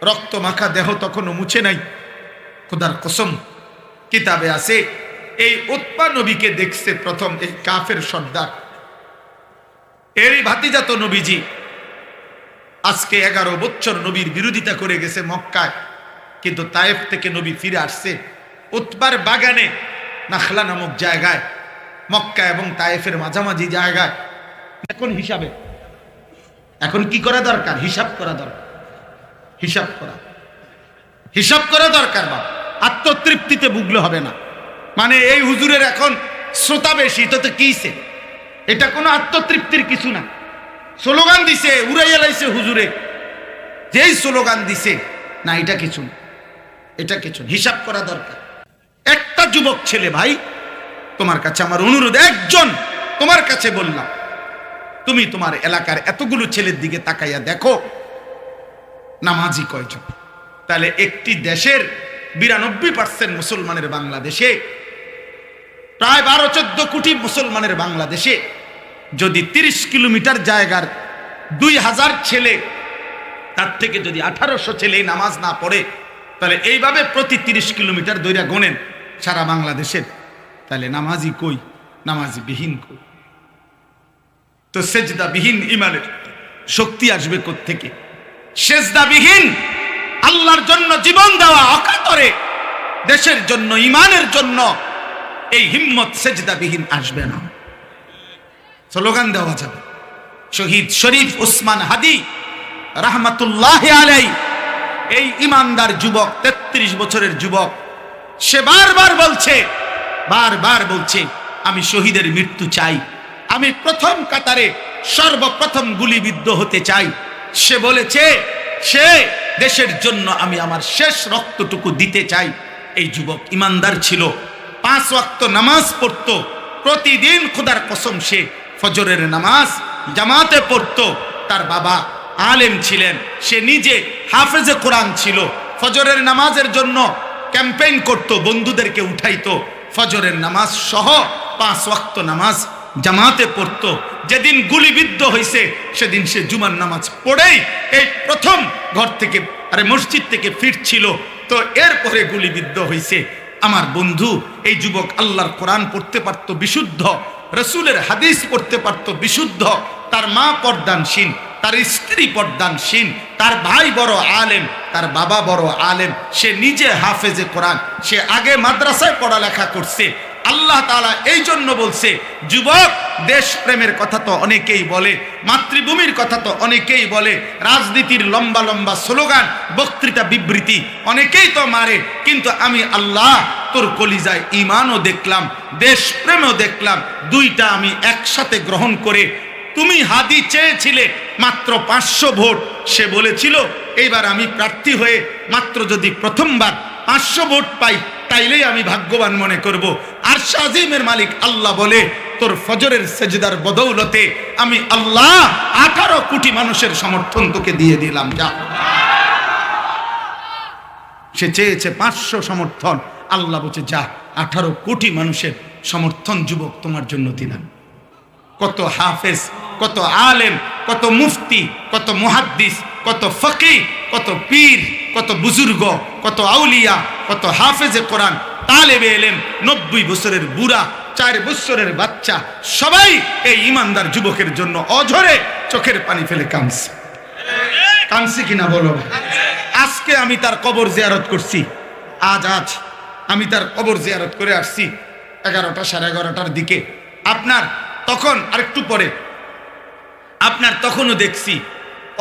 রক্ত মাখা দেহ তখনও মুছে নাই, খোদার কসম কিতাবে আছে এই উতবা নবীকে দেখছে প্রথম এই কাফের সর্দার। এরই ভাতিজা তো নবীজি আজকে 11 বছর নবীর বিরোধিতা করে গেছে মক্কায়, কিন্তু তায়েফ থেকে নবী ফিরে আসছে উতবার বাগানে নাখলা নামক জায়গায়, মক্কা এবং তায়েফের মাঝামাঝি জায়গায়। এখন হিসাবে এখন কি করা দরকার? হিসাব করা দরকার, হিসাব করা দরকার। বা আত্মতৃপ্তিতে ভুগলে হবে না। মানে এই হুজুরের এখন শ্রোতা বেশি, তো কিছে? এটা কোনো আত্মতৃপ্তির কিছু না। স্লোগান দিছে, উড়াইয়া লাইছে হুজুরে, যেই স্লোগান দিছে না, এটা কিছু না, এটা কিছু। হিসাব করা দরকার। একটা যুবক ছেলে, ভাই তোমার কাছে আমার অনুরোধ, একজন তোমার কাছে বললাম, তুমি তোমার এলাকার এতগুলো ছেলের দিকে তাকাইয়া দেখো নামাজি কয়জন। তাহলে একটি দেশের 92% মুসলমানের বাংলাদেশে, প্রায় 12-14 কোটি মুসলমানের বাংলাদেশে যদি 30 কিলোমিটার জায়গার 2000 ছেলে, তার থেকে যদি 1800 ছেলে নামাজ না পড়ে, তাহলে এইভাবে প্রতি 30 কিলোমিটার দৈরা গোনেন সারা বাংলাদেশের, তাহলে নামাজি কই? নামাজি বিহীন কই? তো সেজদা বিহীন ইমানের শক্তি আসবে কোত্থেকে? সেজদা বিহীন আল্লাহর জন্য জীবন দেওয়া অকাতরে দেশের জন্য, ইমানের জন্য এই হিম্মত সেজদা বিহীন আসবে না। স্লোগান দেওয়া যাবে। শহীদ শরীফ ওসমান হাদি রাহমাতুল্লাহ আলাইহি, এই ইমানদার যুবক, 33 বছরের যুবক, সে বারবার বলছে আমি শহীদের মৃত্যু চাই, আমি প্রথম কাতারে সর্বপ্রথম গুলিবিদ্ধ হতে চাই। সে বলেছে সে দেশের জন্য আমি আমার শেষ রক্তটুকু দিতে চাই। এই যুবক ইমানদার ছিল, 5 ওয়াক্ত নামাজ পড়তো প্রতিদিন, খোদার কসম সে ফজরের নামাজ জামাতে পড়তো। তার বাবা আলেম ছিলেন, সে নিজে হাফেজে কোরআন ছিল। ফজরের নামাজের জন্য ক্যাম্পেইন করত, বন্ধুদেরকে উঠাইতো, ফজরের নামাজ সহ 5 ওয়াক্ত নামাজ জামাতে পড়তো। যেদিন গুলিবিদ্ধ হয়েছে সেদিন সে জুমার নামাজ পড়েই এই প্রথম ঘর থেকে, মসজিদ থেকে ফিরছিল, তো এরপরে গুলিবিদ্ধ হয়েছে। আমার বন্ধু এই যুবক আল্লাহর কোরআন পড়তে পারত বিশুদ্ধ, রসুলের হাদিস পড়তে পারত বিশুদ্ধ, তার মা পর্দানশীল, তার স্ত্রী পর্দানশীল, তার ভাই বড় আলেম, তার বাবা বড় আলেম, সে নিজে হাফেজে কোরআন, সে আগে মাদ্রাসায় পড়ালেখা করছে। আল্লাহ তাআলা এই জন্য বলছে, যুবক দেশ প্রেমের কথা তো অনেকেই বলে, মাতৃভূমির কথা তো অনেকেই বলে, রাজনীতির লম্বা লম্বা স্লোগান, বক্তৃতা, বিবৃতি অনেকেই তো মারে, কিন্তু আমি আল্লাহ তোর কলিজায় ঈমানও দেখলাম, দেশ প্রেমও দেখলাম, দুইটা আমি একসাথে গ্রহণ করে। তুমি হাদি চেয়েছিলে মাত্র 500 ভোট, সে বলেছিল এইবার আমি প্রার্থী হয়ে মাত্র যদি প্রথমবার 500 ভোট পাই তাইলেই আমি ভাগ্যবান মনে করব। আরশ আজিমের মালিক আল্লাহ বলে, তোর ফজরের সেজদার বদৌলতে আমি আল্লাহ 18 কোটি মানুষের সমর্থন তোকে দিয়ে দিলাম, যা। সে চেয়েছে 500 সমর্থন, আল্লাহ বলছে যা, 18 কোটি মানুষের সমর্থন যুবক তোমার জন্য দিলাম। কত হাফেজ, কত আলেম, কত মুফতি, কত মুহাদ্দিস, কত ফকি, কত পীর, কত বুজুর্গ, কত আউলিয়া, কত হাফেজে কোরআন, তালেবে ইলম, 90 বছরের বুড়া, 4 বছরের বাচ্চা, সবাই এই ইমানদার যুবকের জন্য অঝরে চোখের পানি ফেলে কাঁদছে কিনা বলো? আজকে আমি তার কবর জিয়ারত করছি, আজ আমি তার কবর জিয়ারত করে আসছি 11টা, 11:30টার দিকে। আপনার তখন আরেকটু পরে, আপনার তখনও দেখছি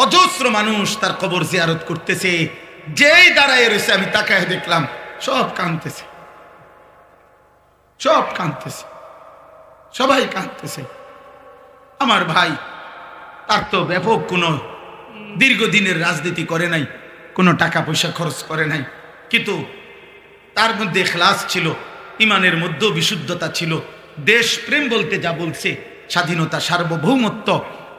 অজস্র মানুষ তার কবর জিয়ারত করতেছে। যেই দাঁড়ায় রয়েছে আমি তাকায় দেখলাম সব কাঁদতেছে, সবাই কাঁদতেছে। আমার ভাই, তার তো ব্যাপক কোনো দীর্ঘদিনের রাজনীতি করে নাই, কোনো টাকা পয়সা খরচ করে নাই, কিন্তু তার মধ্যে ইখলাস ছিল, ইমানের মধ্যেও বিশুদ্ধতা ছিল। দেশপ্রেম বলতে যা বলছে, স্বাধীনতা, সার্বভৌমত্ব,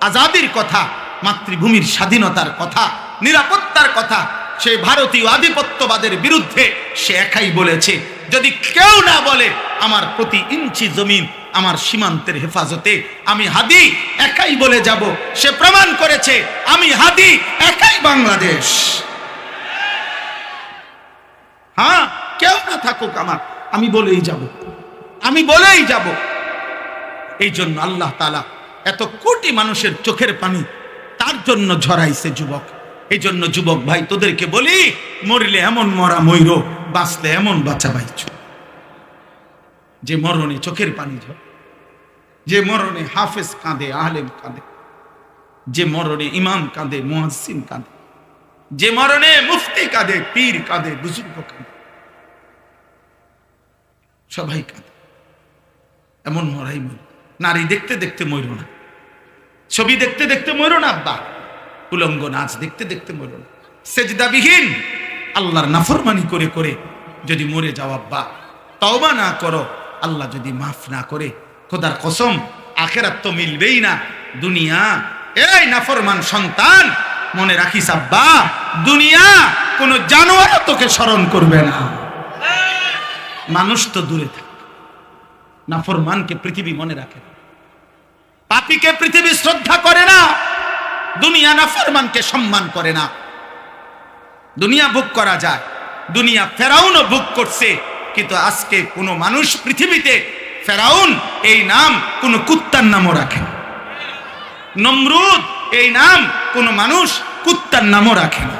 আজাদির কথা, মাতৃভূমির স্বাধীনতার কথা, নিরাপত্তার কথা, সেই ভারতীয় আধিপত্যবাদের বিরুদ্ধে সে একাই বলেছে, যদি কেউ না বলে আমার প্রতি ইঞ্চি জমিন আমার সীমান্তের হেফাজতে, আমি হাদি একাই বলে যাব। সে প্রমাণ করেছে আমি হাদি একাই বাংলাদেশ। হ্যাঁ, কেউ না থাকুক আমার, আমি বলেই যাব, আমি বলেই যাব। এই জন্য আল্লাহ তাআলা এত কোটি মানুষের চোখের পানি তার জন্য ঝরাইছে যুবক। এই জন্য যুবক ভাই তোদেরকে বলি, মরলে এমন মরা মইরো, বাঁচলে এমন বাঁচা বাইছ। যে মরণে চোখের পানি ঝরে, যে মরণে হাফেজ কাঁদে, আলেম কাঁদে, যে মরণে ইমাম কাঁদে, মুয়াজ্জিন কাঁদে, যে মরণে মুফতি কাঁদে, পীর কাঁদে, বুজুর্গ কাঁদে, সবাই কাঁদে। এমন মরাই মরো। নারী দেখতে দেখতে মরো না, ছবি দেখতে দেখতে মরো না আব্বা, উলঙ্গ নাচ দেখতে দেখতে মরো না, সেজদাবিহীন আল্লাহর নাফরমানি করে করে যদি মরে যাও আব্বা, তওবা না করো, আল্লাহ যদি মাফ না করে, খোদার কসম আখিরাত তো মিলবেই না। দুনিয়া, এই নাফরমান সন্তান মনে রাখিস আব্বা, দুনিয়া কোন জানোয়ার তোকে স্মরণ করবে না। মানুষ তো দূরে থাক, নাফরমানকে পৃথিবী মনে রাখে না, পাপীকে পৃথিবী শ্রদ্ধা করে না, দুনিয়া নাফরমানকে সম্মান করে না। দুনিয়া ভোগ করা যায়, দুনিয়া ফেরাউনও ভোগ করছে, কিন্তু আজকে কোন মানুষ পৃথিবীতে ফেরাউন এই নাম কোন কুত্তার নামও রাখে না, নমরুদ এই নাম কোন মানুষ কুত্তার নামও রাখে না,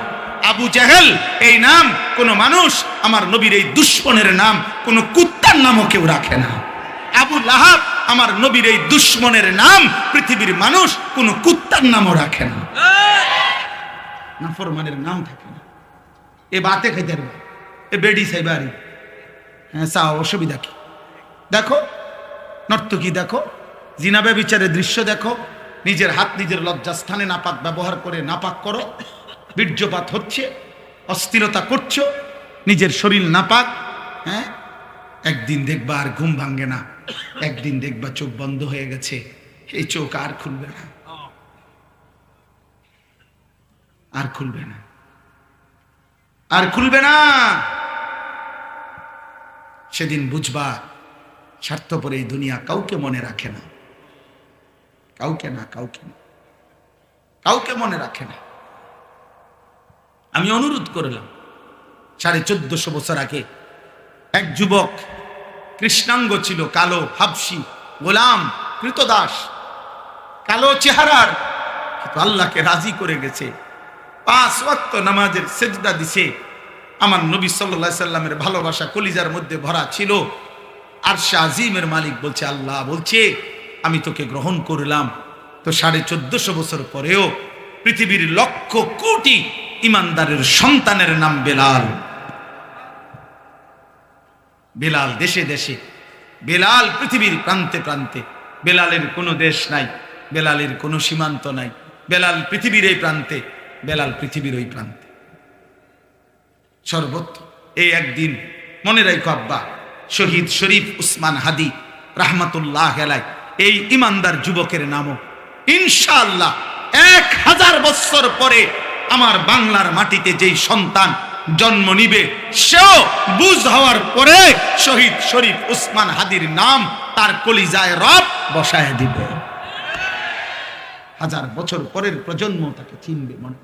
আবু জেহেল এই নাম কোন মানুষ, আমার নবীর এই দুশ্মনের নাম কোন কুত্তার নামও কেউ রাখে না। আবু লাহাব আমার নবীর এই দুশ্মনের নাম পৃথিবীর মানুষ কোন কুত্তার নামও রাখে না। নাফরমানের নাম থাকে না। এ বাতে খাইতে পারবে, এ বেডি সাইবারি, হ্যাঁ চা, অসুবিধা কি? দেখো নর্তকী, দেখো জিনাবে বিচারের দৃশ্য দেখো, নিজের হাত নিজের লজ্জাস্থানে নাপাক ব্যবহার করে নাপাক করো, বীর্যপাত হচ্ছে, অস্থিরতা করছো, নিজের শরীর নাপাক। হ্যাঁ, একদিন দেখবা আর ঘুম ভাঙ্গে না, একদিন দেখবা চোখ বন্ধ হয়ে গেছে, এই চোখ আর খুলবে না, আর খুলবে না, আর খুলবে না। সেদিন বুঝবা স্বার্থপর এই দুনিয়া কাউকে মনে রাখে না, কাউকে না, কাউকে না, কাউকে মনে রাখে না। আমি অনুরোধ করলাম, 1450 বছর আগে এক যুবক কৃষ্ণাঙ্গ ছিল, কালো, হাবশি, গোলাম, কৃতদাস, কালো চেহারার, কিন্তু আল্লাহকে রাজি করে গেছে, 5 ওয়াক্ত নামাজের সেজদা দিছে। আমার নবী সাল্লাল্লাহু আলাইহি সাল্লামের ভালোবাসা কলিজার মধ্যে ভরা ছিল। আরশে আজিমের মালিক বলছে, আল্লাহ বলছে আমি তোকে গ্রহণ করলাম। তো 1450 বছর পরেও পৃথিবীর লক্ষ কোটি ইমানদারের সন্তানের নাম বেলাল। বেলাল দেশে দেশে, বেলাল পৃথিবীর প্রান্তে প্রান্তে, বেলালের কোনো দেশ নাই, বেলালের কোনো সীমান্ত নাই, বেলাল পৃথিবীর এই প্রান্তে, বেলাল পৃথিবীর ওই প্রান্তে, সর্বত্র। এই একদিন মনে রাখো আব্বা, শহীদ শরীফ উসমান হাদি রাহমাতুল্লাহ আলাইহি, এই ইমানদার যুবকের নামও ইনশাআল্লাহ 1000 বছর পরে আমার বাংলার মাটিতে যেই সন্তান জন্ম নিবে, সেও বুঝ হওয়ার পরে শহীদ শরীফ উসমান হাদির নাম তার কলিজায় রব বসায় দিবে। 1000 বছর পরের প্রজন্ম তাকে চিনবে। মনে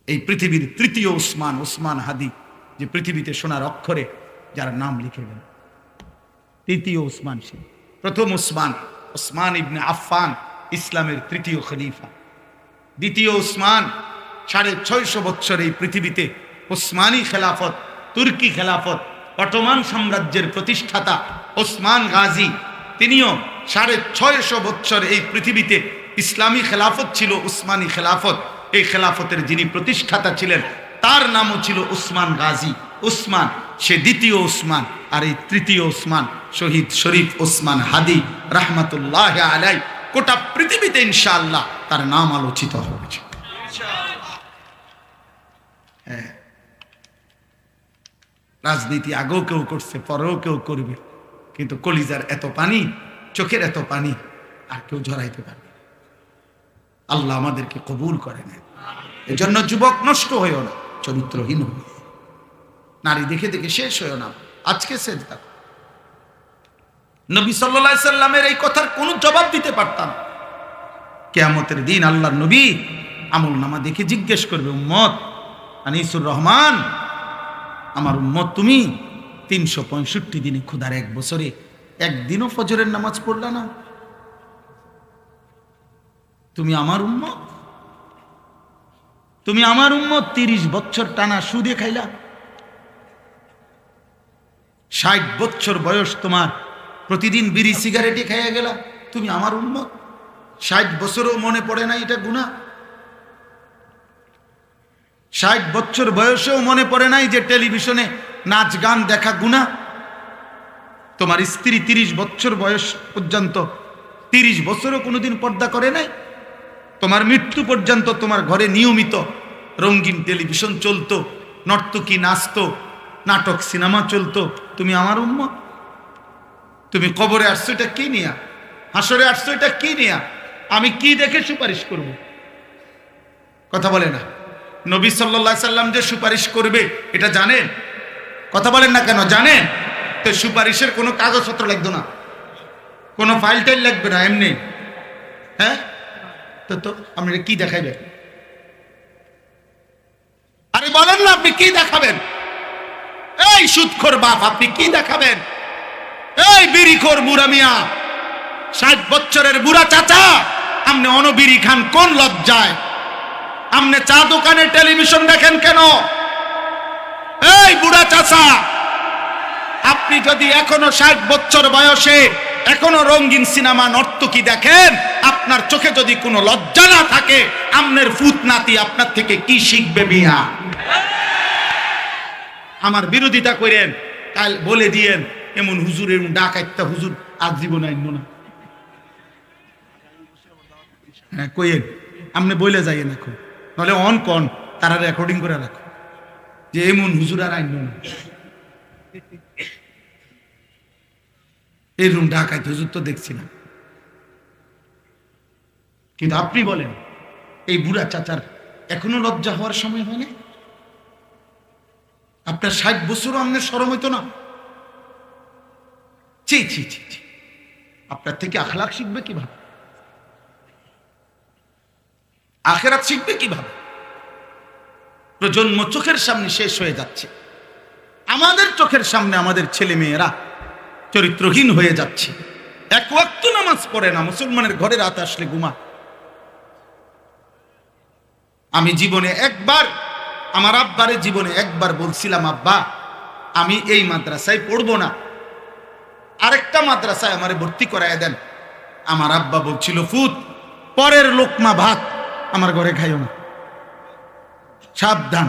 এই পৃথিবীর তৃতীয় উসমান, উসমান হাদি, যে পৃথিবীতে সোনার অক্ষরে যার নাম লিখে গেল, তৃতীয় উসমান সে। প্রথম উসমান, উসমান ইবনে আফফান, ইসলামের তৃতীয় খলিফা। দ্বিতীয় উসমান 650 বছর এই পৃথিবীতে উসমানী খেলাফত, তুর্কি খেলাফত, অটোমান সাম্রাজ্যের প্রতিষ্ঠাতা ওসমান গাজী, তিনিও 650 বছর এই পৃথিবীতে ইসলামী খেলাফত ছিল, উসমানী খেলাফত। এই খেলাফতের যিনি প্রতিষ্ঠাতা ছিলেন তার নামও ছিল উসমান গাজী। উসমান সে দ্বিতীয় উসমান, আর এই তৃতীয় উসমান শহীদ শরীফ উসমান হাদি রাহমাতুল্লাহ আলাইহি। গোটা পৃথিবীতে ইনশাআল্লাহ তার নাম আলোচিত হবে। হ্যাঁ, রাজনীতি আগেও কেউ করছে, পরেও কেউ করবে, কিন্তু কলিজার এত পানি, চোখের এত পানি আর কেউ ঝরাইতে পারবে। আল্লাহ আমাদেরকে কবুল করে নেন। এজন্য যুবক নষ্ট হইও না, চরিত্রহীন হইও, নারী দেখে দেখে শেষ হইও না। আজকে সেজদা নবী সাল্লাল্লাহু আলাইহি সাল্লামের এই কথার কোনো জবাব দিতে পারতাম। কিয়ামতের দিন আল্লাহর নবী আমলনামা দেখে জিজ্ঞেস করবে, উম্মত আনিসুর রহমান, আমার উম্মত তুমি 365 দিনে খোদার এক বছরে একদিনও ফজরের নামাজ পড়লা না, তুমি আমার উম্মত, তুমি আমার উম্মত 30 বছর টানা সুদে খাইলা, 60 বছর বয়স তোমার প্রতিদিন বিড়ি সিগারেটে খাইয়া গেলা, তুমি আমার উম্মত, 60 বছরও মনে পড়ে না এটা গুনাহ, 60 বছর বয়সেও মনে পড়ে নাই যে টেলিভিশনে নাচ গান দেখা গুনাহ, তোমার স্ত্রী 30 বছর বয়স পর্যন্ত 30 বছরও কোনোদিন পর্দা করে নাই, তোমার মৃত্যু পর্যন্ত তোমার ঘরে নিয়মিত রঙিন টেলিভিশন চলতো, নর্তকী নাচতো, নাটক সিনেমা চলতো, তুমি আমার উম্মত, তুমি কবরে আসছো এটা কি নিয়া, হাসরে আসছো এটা কি নিয়া, আমি কি দেখে সুপারিশ করব? কথা বলে না। নবী সাল্লাল্লাহু আলাইহি সাল্লাম যে সুপারিশ করবে এটা জানেন? কথা বলেন না কেন? জানেন তো? সুপারিশের কোনো কাগজপত্র লাগবে না, কোনো ফাইল টাইল লাগবে না, এমনি। হ্যাঁ, তো আপনি কি দেখাইবেন? আরে বলেন না, আপনি কি দেখাবেন? এই সুদখোর বাপ, আপনি কি দেখাবেন? এই বিড়িখোর বুড়া মিয়া, 60 বছরের বুড়া চাচা, আপনি অনবিড়ি খান কোন লজ্জায়? আপনি চা দোকানে টেলিভিশন দেখেন কেন? এই বুড়া চাচা, আপনি যদি এখনো 60 বছর বয়সে এখনো রঙিন সিনেমা নর্তকী দেখেন, আপনার চোখে যদি কোনো লজ্জা না থাকে, আপনার ফুত নাতি আপনার থেকে কি শিখবে মিয়া? আমার বিরোধিতা করেন, কাল বলে দিয়েন এমন হুজুর, এমন ডাকাইতা হুজুর আজীবন আইন না। হ্যাঁ কইেন, আপনি বলে যাইয়েন এখন, নাহলে অন কন তারা রেকর্ডিং করে রাখো যে এমন হুজুর আর আইন না। এই রুম ডাকাইতে হুজুর তো দেখছি না, কিন্তু আপনি বলেন এই বুড়া চাচার এখনো লজ্জা হওয়ার সময় হয় না? আপনার 60 বছরও আপনার শরম হইতো না? ছি ছি ছি ছি, আপনার থেকে আখলাক শিখবে কিভাবে? আখেরাত শিখবে কিভাবে? প্রজন্ম চোখের সামনে শেষ হয়ে যাচ্ছে, আমাদের চোখের সামনে আমাদের ছেলে মেয়েরা চরিত্রহীন হয়ে যাচ্ছে, এক ওয়াক্ত নামাজ পড়ে না, মুসলমানের ঘরে রাত আসলে ঘুমা। আমি জীবনে একবার আমার আব্বারে জীবনে একবার বলছিলাম, আব্বা আমি এই মাদ্রাসায় পড়বো না, আরেকটা মাদ্রাসায় আমারে ভর্তি করায় দেন। আমার আব্বা বলছিল, ফুত পরের লোকমা ভাত আমার ঘরে খাইও না, সাবধান,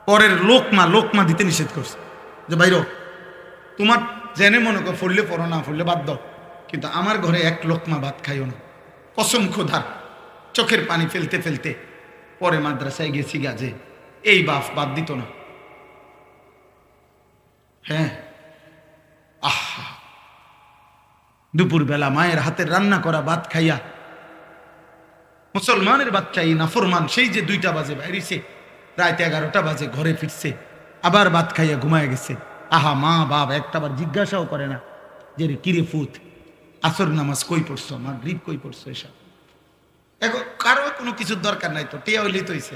পরের লোকমা দিতে নিষেধ করছে, যে বাইরো তোমার জেনে মনে কর ফললে পড়ো, না ফললে বাদ দাও, কিন্তু আমার ঘরে এক লোকমা ভাত খাইও না। কসম খোদার, চোখের পানি ফেলতে ফেলতে পরে মাদ্রাসায় গেছি গাজে, এই বাদ দিত না। হ্যাঁ, আহা, দুপুরবেলা মায়ের হাতের রান্না করা ভাত খাইয়া, মুসলমানের বাচ্চা এই নাফরমান সেই যে 2টা বাজে বাইরেছে, রাত 11টা বাজে ঘরে ফিরছে, আবার ভাত খাইয়া ঘুমায় গেছে। আহা, মা বাপ একটাবার জিজ্ঞাসাও করে না যে রে কিরে ফুত আসর নামাজ কই পড়ছো, মাগরিব কই পড়ছো, এসব এখন কারো কোনো কিছুর দরকার নাই, তো টিয়া হইলেই তো হইছে।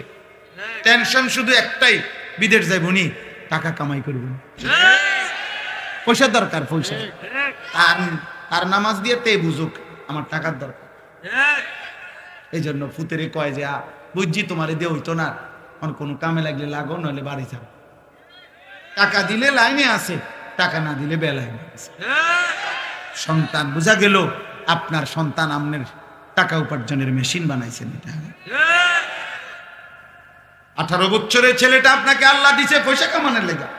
টেনশন শুধু একটাই, বিদেশ যাইব নি, টাকা কামাই করব, পয়সার দরকার, পয়সা। আর নামাজ দিয়ে তে বুঝুক আমার টাকার দরকার। এই জন্য ফুতেরে কয় যে বুঝছি তোমারে দিয়ে হইতো না, কোনো কামে লাগলে লাগো, নইলে বাড়ি যাও। টাকা দিলে লাইনে আছে, টাকা না দিলে বেলাইনে আছে। সন্তান বোঝা গেল, আপনার সন্তান আপনার টাকা উপার্জনের মেশিন বানাইছেন। এটা 18 বছরের ছেলেটা আপনাকে আল্লাহ দিছে পয়সা কামানোর লেগা,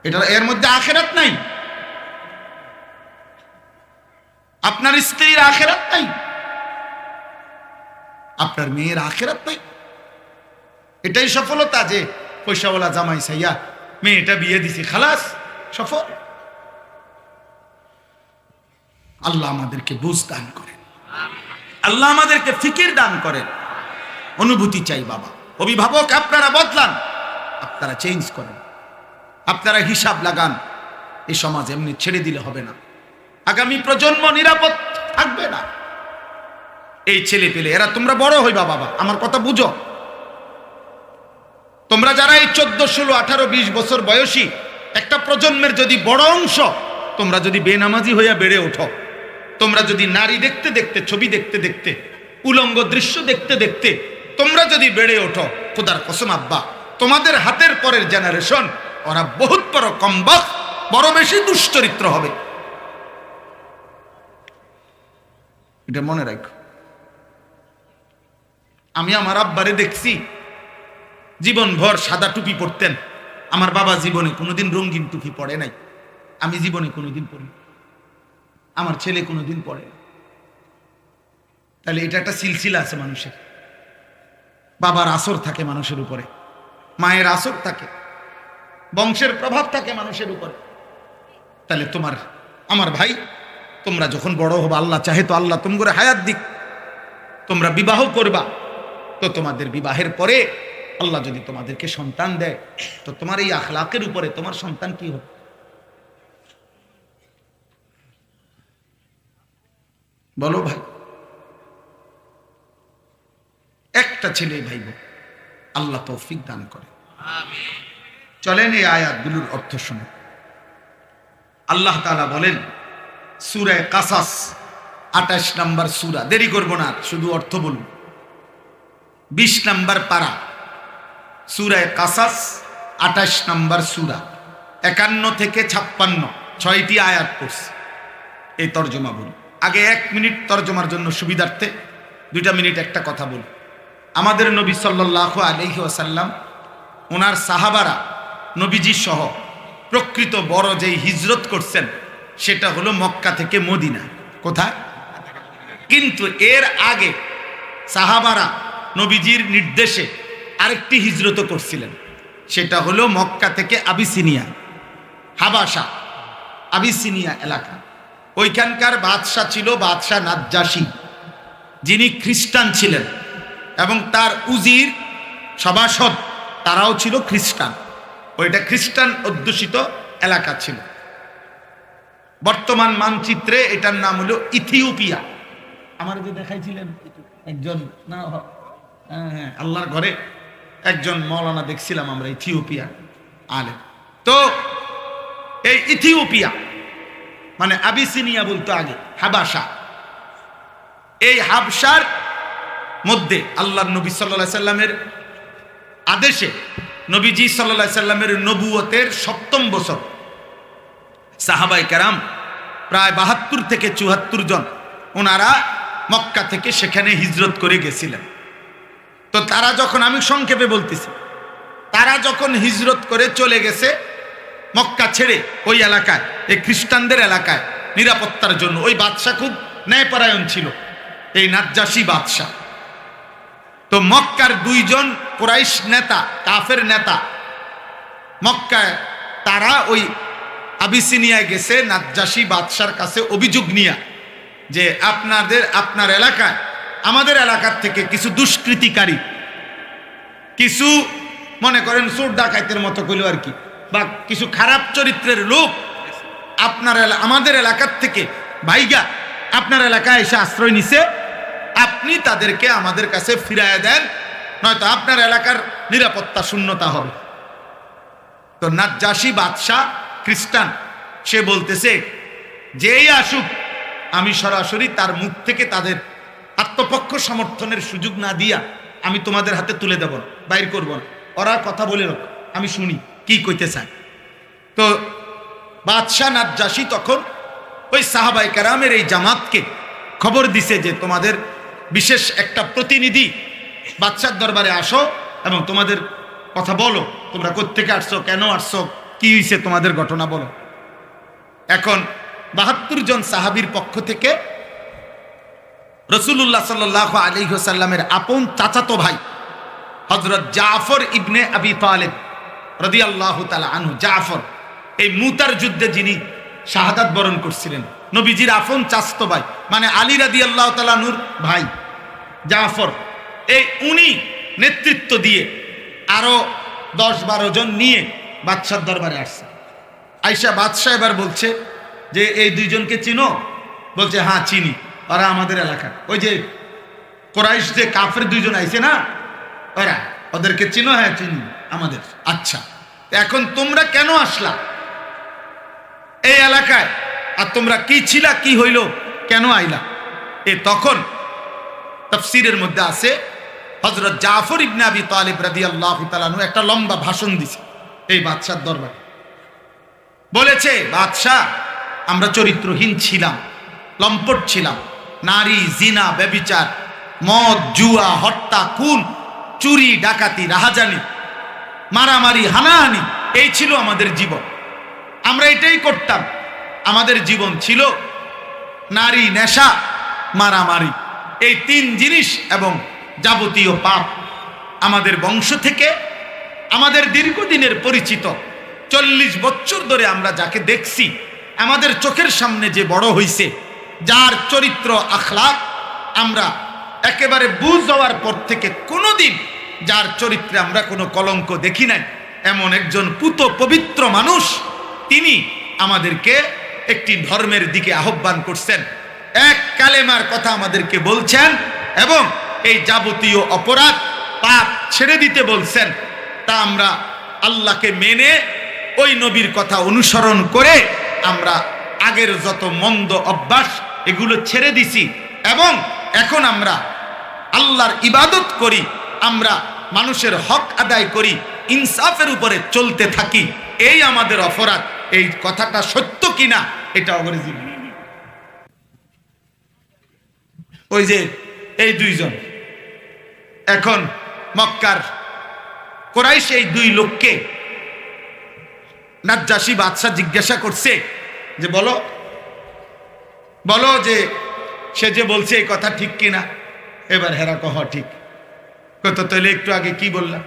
এটা এর মধ্যে আখেরাত নাই, আপনার স্ত্রীর আখেরাত নাই, আপনার মেয়ের আখেরাত নাই। এটাই সফলতা যে পয়সাওয়ালা জামাই চাইয়া মেয়েটা বিয়ে দিছি, খালাস সফল। আল্লাহ আমাদেরকে বুঝ দান করেন, আল্লাহ আমাদেরকে ফিকির দান করেন। অনুভূতি চাই বাবা। অভিভাবক আপনারা বদলান, আপনারা চেঞ্জ করেন, আপনারা হিসাব লাগান। এই সমাজ এমনি ছেড়ে দিলে হবে না, আগামী প্রজন্ম নিরাপদ থাকবে না। এই ছেলে পেলে এরা তোমরা বড় হইবা বাবা, আমার কথা বুঝো। তোমরা যারা এই 14, 16, 18, 20 বছর বয়সী একটা প্রজন্মের যদি বড় অংশ, তোমরা যদি বেনামাজি হইয়া বেড়ে ওঠো, তোমরা যদি নারী দেখতে দেখতে, ছবি দেখতে দেখতে, উলঙ্গ দৃশ্য দেখতে দেখতে তোমরা যদি বেড়ে ওঠো, খোদার কসম আব্বা, তোমাদের হাতের পরের জেনারেশন ওরা বহুত বড় কমবখ, বড় বেশি দুশ্চরিত্র হবে। এটা মনে রাখো। আমি আমার আব্বারে দেখছি জীবনভর সাদা টুপি পরতেন। আমার বাবা জীবনে কোনোদিন রঙিন টুপি পরে নাই, আমি জীবনে কোনোদিন পরি, আমার ছেলে কোনোদিন পরে। তাহলে এটা একটা সিলসিলা আছে মানুষের। বাবার আসর থাকে মানুষের উপরে, মায়ের আসর থাকে, বংশের প্রভাব থাকে মানুষের উপরে। তাহলে তোমার আমার ভাই, তোমরা যখন বড় হবা, আল্লাহ চাহে তো আল্লাহ তোমরা হায়াত দিক, তোমরা বিবাহ করবা, তো তোমাদের বিবাহের পরে আল্লাহ যদি তোমাদেরকে সন্তান দেয়, তো তোমার এই আখলাকের উপরে তোমার সন্তান কি হবে? বলো ভাই। একটা ছেলে ভাইব, আল্লাহ তৌফিক দান করে। চলেন এই আয়াতগুলোর অর্থ শুনে। আল্লাহ তাআলা বলেন সূরা কাসাস 28 নম্বর সূরা, দেরি করব না, শুধু অর্থ বলুন। 20 নম্বর পারা, সূরা কাসাস 28 নম্বর সূরা, 51 থেকে 56, 6টি আয়াত পড়ছে। এই তরজমা বলুন। আগে 1 মিনিট তরজমার জন্য সুবিধার্থে 2 মিনিট একটা কথা বলুন। আমাদের নবী সাল্লাল্লাহু আলাইহি ওয়াসাল্লাম, ওনার সাহাবারা নবীজি সহ প্রকৃত বড় যেই হিজরত করছেন সেটা হলো মক্কা থেকে মদিনা। কোথায়? কিন্তু এর আগে সাহাবারা নবীজির নির্দেশে আরেকটি হিজরত করছিলেন, সেটা হলো মক্কা থেকে আবিসিনিয়া, হাবাসা, আবিসিনিয়া এলাকা। ওইখানকার বাদশাহ ছিল বাদশাহ নাজ্জাশী, যিনি খ্রিস্টান ছিলেন, এবং তার উজির সভাসদ তারাও ছিল খ্রিস্টান। ওইটা খ্রিস্টান অধ্যুষিত এলাকা ছিল। বর্তমান মানচিত্রে এটার নাম হলো ইথিওপিয়া। আমার যে দেখাইছিলেন একজন, না হ্যাঁ, আল্লাহর ঘরে একজন মৌলানা দেখছিলাম আমরা, ইথিওপিয়া আলেম। তো এই ইথিওপিয়া মানে আবিসিনিয়া বলতো আগে, হাবাসা। এই হাবসার মধ্যে আল্লাহর নবী সাল্লাল্লাহু আলাইহি সাল্লামের আদেশে নবীজি সাল্লাল্লাহু আলাইহি সাল্লামের নবুয়তের 7ম বছর সাহাবায়ে কেরাম প্রায় 72 থেকে 74 জন ওনারা মক্কা থেকে সেখানে হিজরত করে গেছিলেন। তো তারা যখন, আমি সংক্ষেপে বলতেছি, তারা যখন হিজরত করে চলে গেছে মক্কা ছেড়ে ওই এলাকায়, এই খ্রিস্টানদের এলাকায় নিরাপত্তার জন্য, ওই বাদশা খুব ন্যায়পরায়ণ ছিল, এই নাজ্জাশী বাদশা। তো মক্কার 2 জন কুরাইশ নেতা, কাফের নেতা মক্কায়, তারা ওই আবিসিনিয়ায় গেছে নাজ্জাশী বাদশার কাছে অভিযোগ নিয়ে, যে আপনার এলাকায় আমাদের এলাকার থেকে কিছু দুষ্কৃতিকারী, কিছু মনে করেন চোর ডাকাইতের মতো কইল আর কি, বা কিছু খারাপ চরিত্রের লোক আমাদের এলাকার থেকে ভাইগা আপনার এলাকায় এসে আশ্রয় নিছে, আপনি তাদেরকে আমাদের কাছে ফিরায় দেন, নয়তো আপনার এলাকার নিরাপত্তা শূন্যতা হবে। তো নাজ্জাশী বাদশাহ খ্রিস্টান, সে বলতেছে যেই আসুক আমি সরাসরি তার মুখ থেকে তাদের আত্মপক্ষ সমর্থনের সুযোগ না দিয়া আমি তোমাদের হাতে তুলে দেব, বাইর করব না। ওরা কথা বলে রাখ, আমি শুনি কি কইতে চায়। তো বাদশাহ নাজ্জাশী তখন ওই সাহাবায়ে কেরামের এই জামাতকে খবর দিছে যে তোমাদের বিশেষ একটা প্রতিনিধি বাদশার দরবারে আসো এবং তোমাদের কথা বলো, তোমরা কোত্থেকে আসছো, কেন আসছো, কি হয়েছে, তোমাদের ঘটনা বলো। এখন 72 জন সাহাবীর পক্ষ থেকে রাসূলুল্লাহ সাল্লাল্লাহু আলাইহি ওয়াসাল্লামের আপন চাচাতো ভাই হযরত জাফর ইবনে আবি তালিব রাদিয়াল্লাহু তাআলা আনহু, জাফর এই মুতার যুদ্ধে যিনি শাহাদাত বরণ করছিলেন, নবীজির আপন চাচাতো ভাই, মানে আলী রাদিয়াল্লাহু তাআলা আনহুর ভাই জাফর, এই উনি নেতৃত্ব দিয়ে আরো 10-12 জন নিয়ে বাদশার দরবারে আসছে। আইসা বাদশাহ এবার বলছে যে এই দুইজনকে চিনো? বলছে হ্যাঁ চিনি, ওরা আমাদের এলাকার, ওই যে কোরাইশ যে কাফের দুইজন আইছে না, ওরা, ওদেরকে চিনো? হ্যাঁ চিনি, আমাদের। আচ্ছা, এখন তোমরা কেন আসলা এই এলাকায়? আর তোমরা কি ছিলা, কি হইল, কেন আইলা? তখন তাফসীরের মধ্যে আছে হযরত জাফর ইবনে আবি তালিব রাদিয়াল্লাহু তাআলা আনহু একটা লম্বা ভাষণ দিছে এই বাদশার দরবারে। বলেছে, বাদশাহ, আমরা চরিত্রহীন ছিলাম, লম্পট ছিলাম, নারী, জিনা, ব্যভিচার, মদ, জুয়া, হত্যা, খুন, চুরি, ডাকাতি, রাহাজানি, মারামারি, হানাহানি, এই ছিল আমাদের জীবন। আমরা এটাই করতাম। আমাদের জীবন ছিল নারী, নেশা, মারামারি, এই 3 জিনিস এবং যাবতীয় পাপ। আমাদের বংশ থেকে আমাদের দীর্ঘদিনের পরিচিত 40 বছর ধরে আমরা যাকে দেখছি, আমাদের চোখের সামনে যে বড় হইছে, যার চরিত্র আখলাক আমরা একেবারে বুঝ হওয়ার পর থেকে কোনোদিন যার চরিত্রে আমরা কোনো কলঙ্ক দেখি নাই, এমন একজন পুত পবিত্র মানুষ, তিনি আমাদেরকে একটি ধর্মের দিকে আহ্বান করছেন, এক কালেমার কথা আমাদেরকে বলছেন এবং এই যাবতীয় অপরাধ পাপ ছেড়ে দিতে বলছেন। তা আমরা আল্লাহকে মেনে ওই নবীর কথা অনুসরণ করে আমরা আগের যত মন্দ অভ্যাস এগুলো ছেড়ে দিছি এবং এখন আমরা আল্লাহর ইবাদত করি, আমরা মানুষের হক আদায় করি, ইনসাফের উপরে চলতে থাকি। এই আমাদের অপরাধ। এই কথাটা সত্য কিনা এটা অগরিজি। ওই যে এই দুইজন এখন মক্কার কোরাইশ এই 2 লোককে নাজ্জাশী বাদশাহ জিজ্ঞাসা করছে যে বলো বলো যে সে যে বলছে এই কথা ঠিক কিনা। এবার হেরা কহ ঠিক কত, তাহলে একটু আগে কি বললা,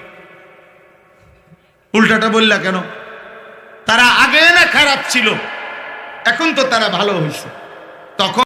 উল্টাটা বললা কেন? তারা আগে না খারাপ ছিল, এখন তো তারা ভালো হয়েছে। তখন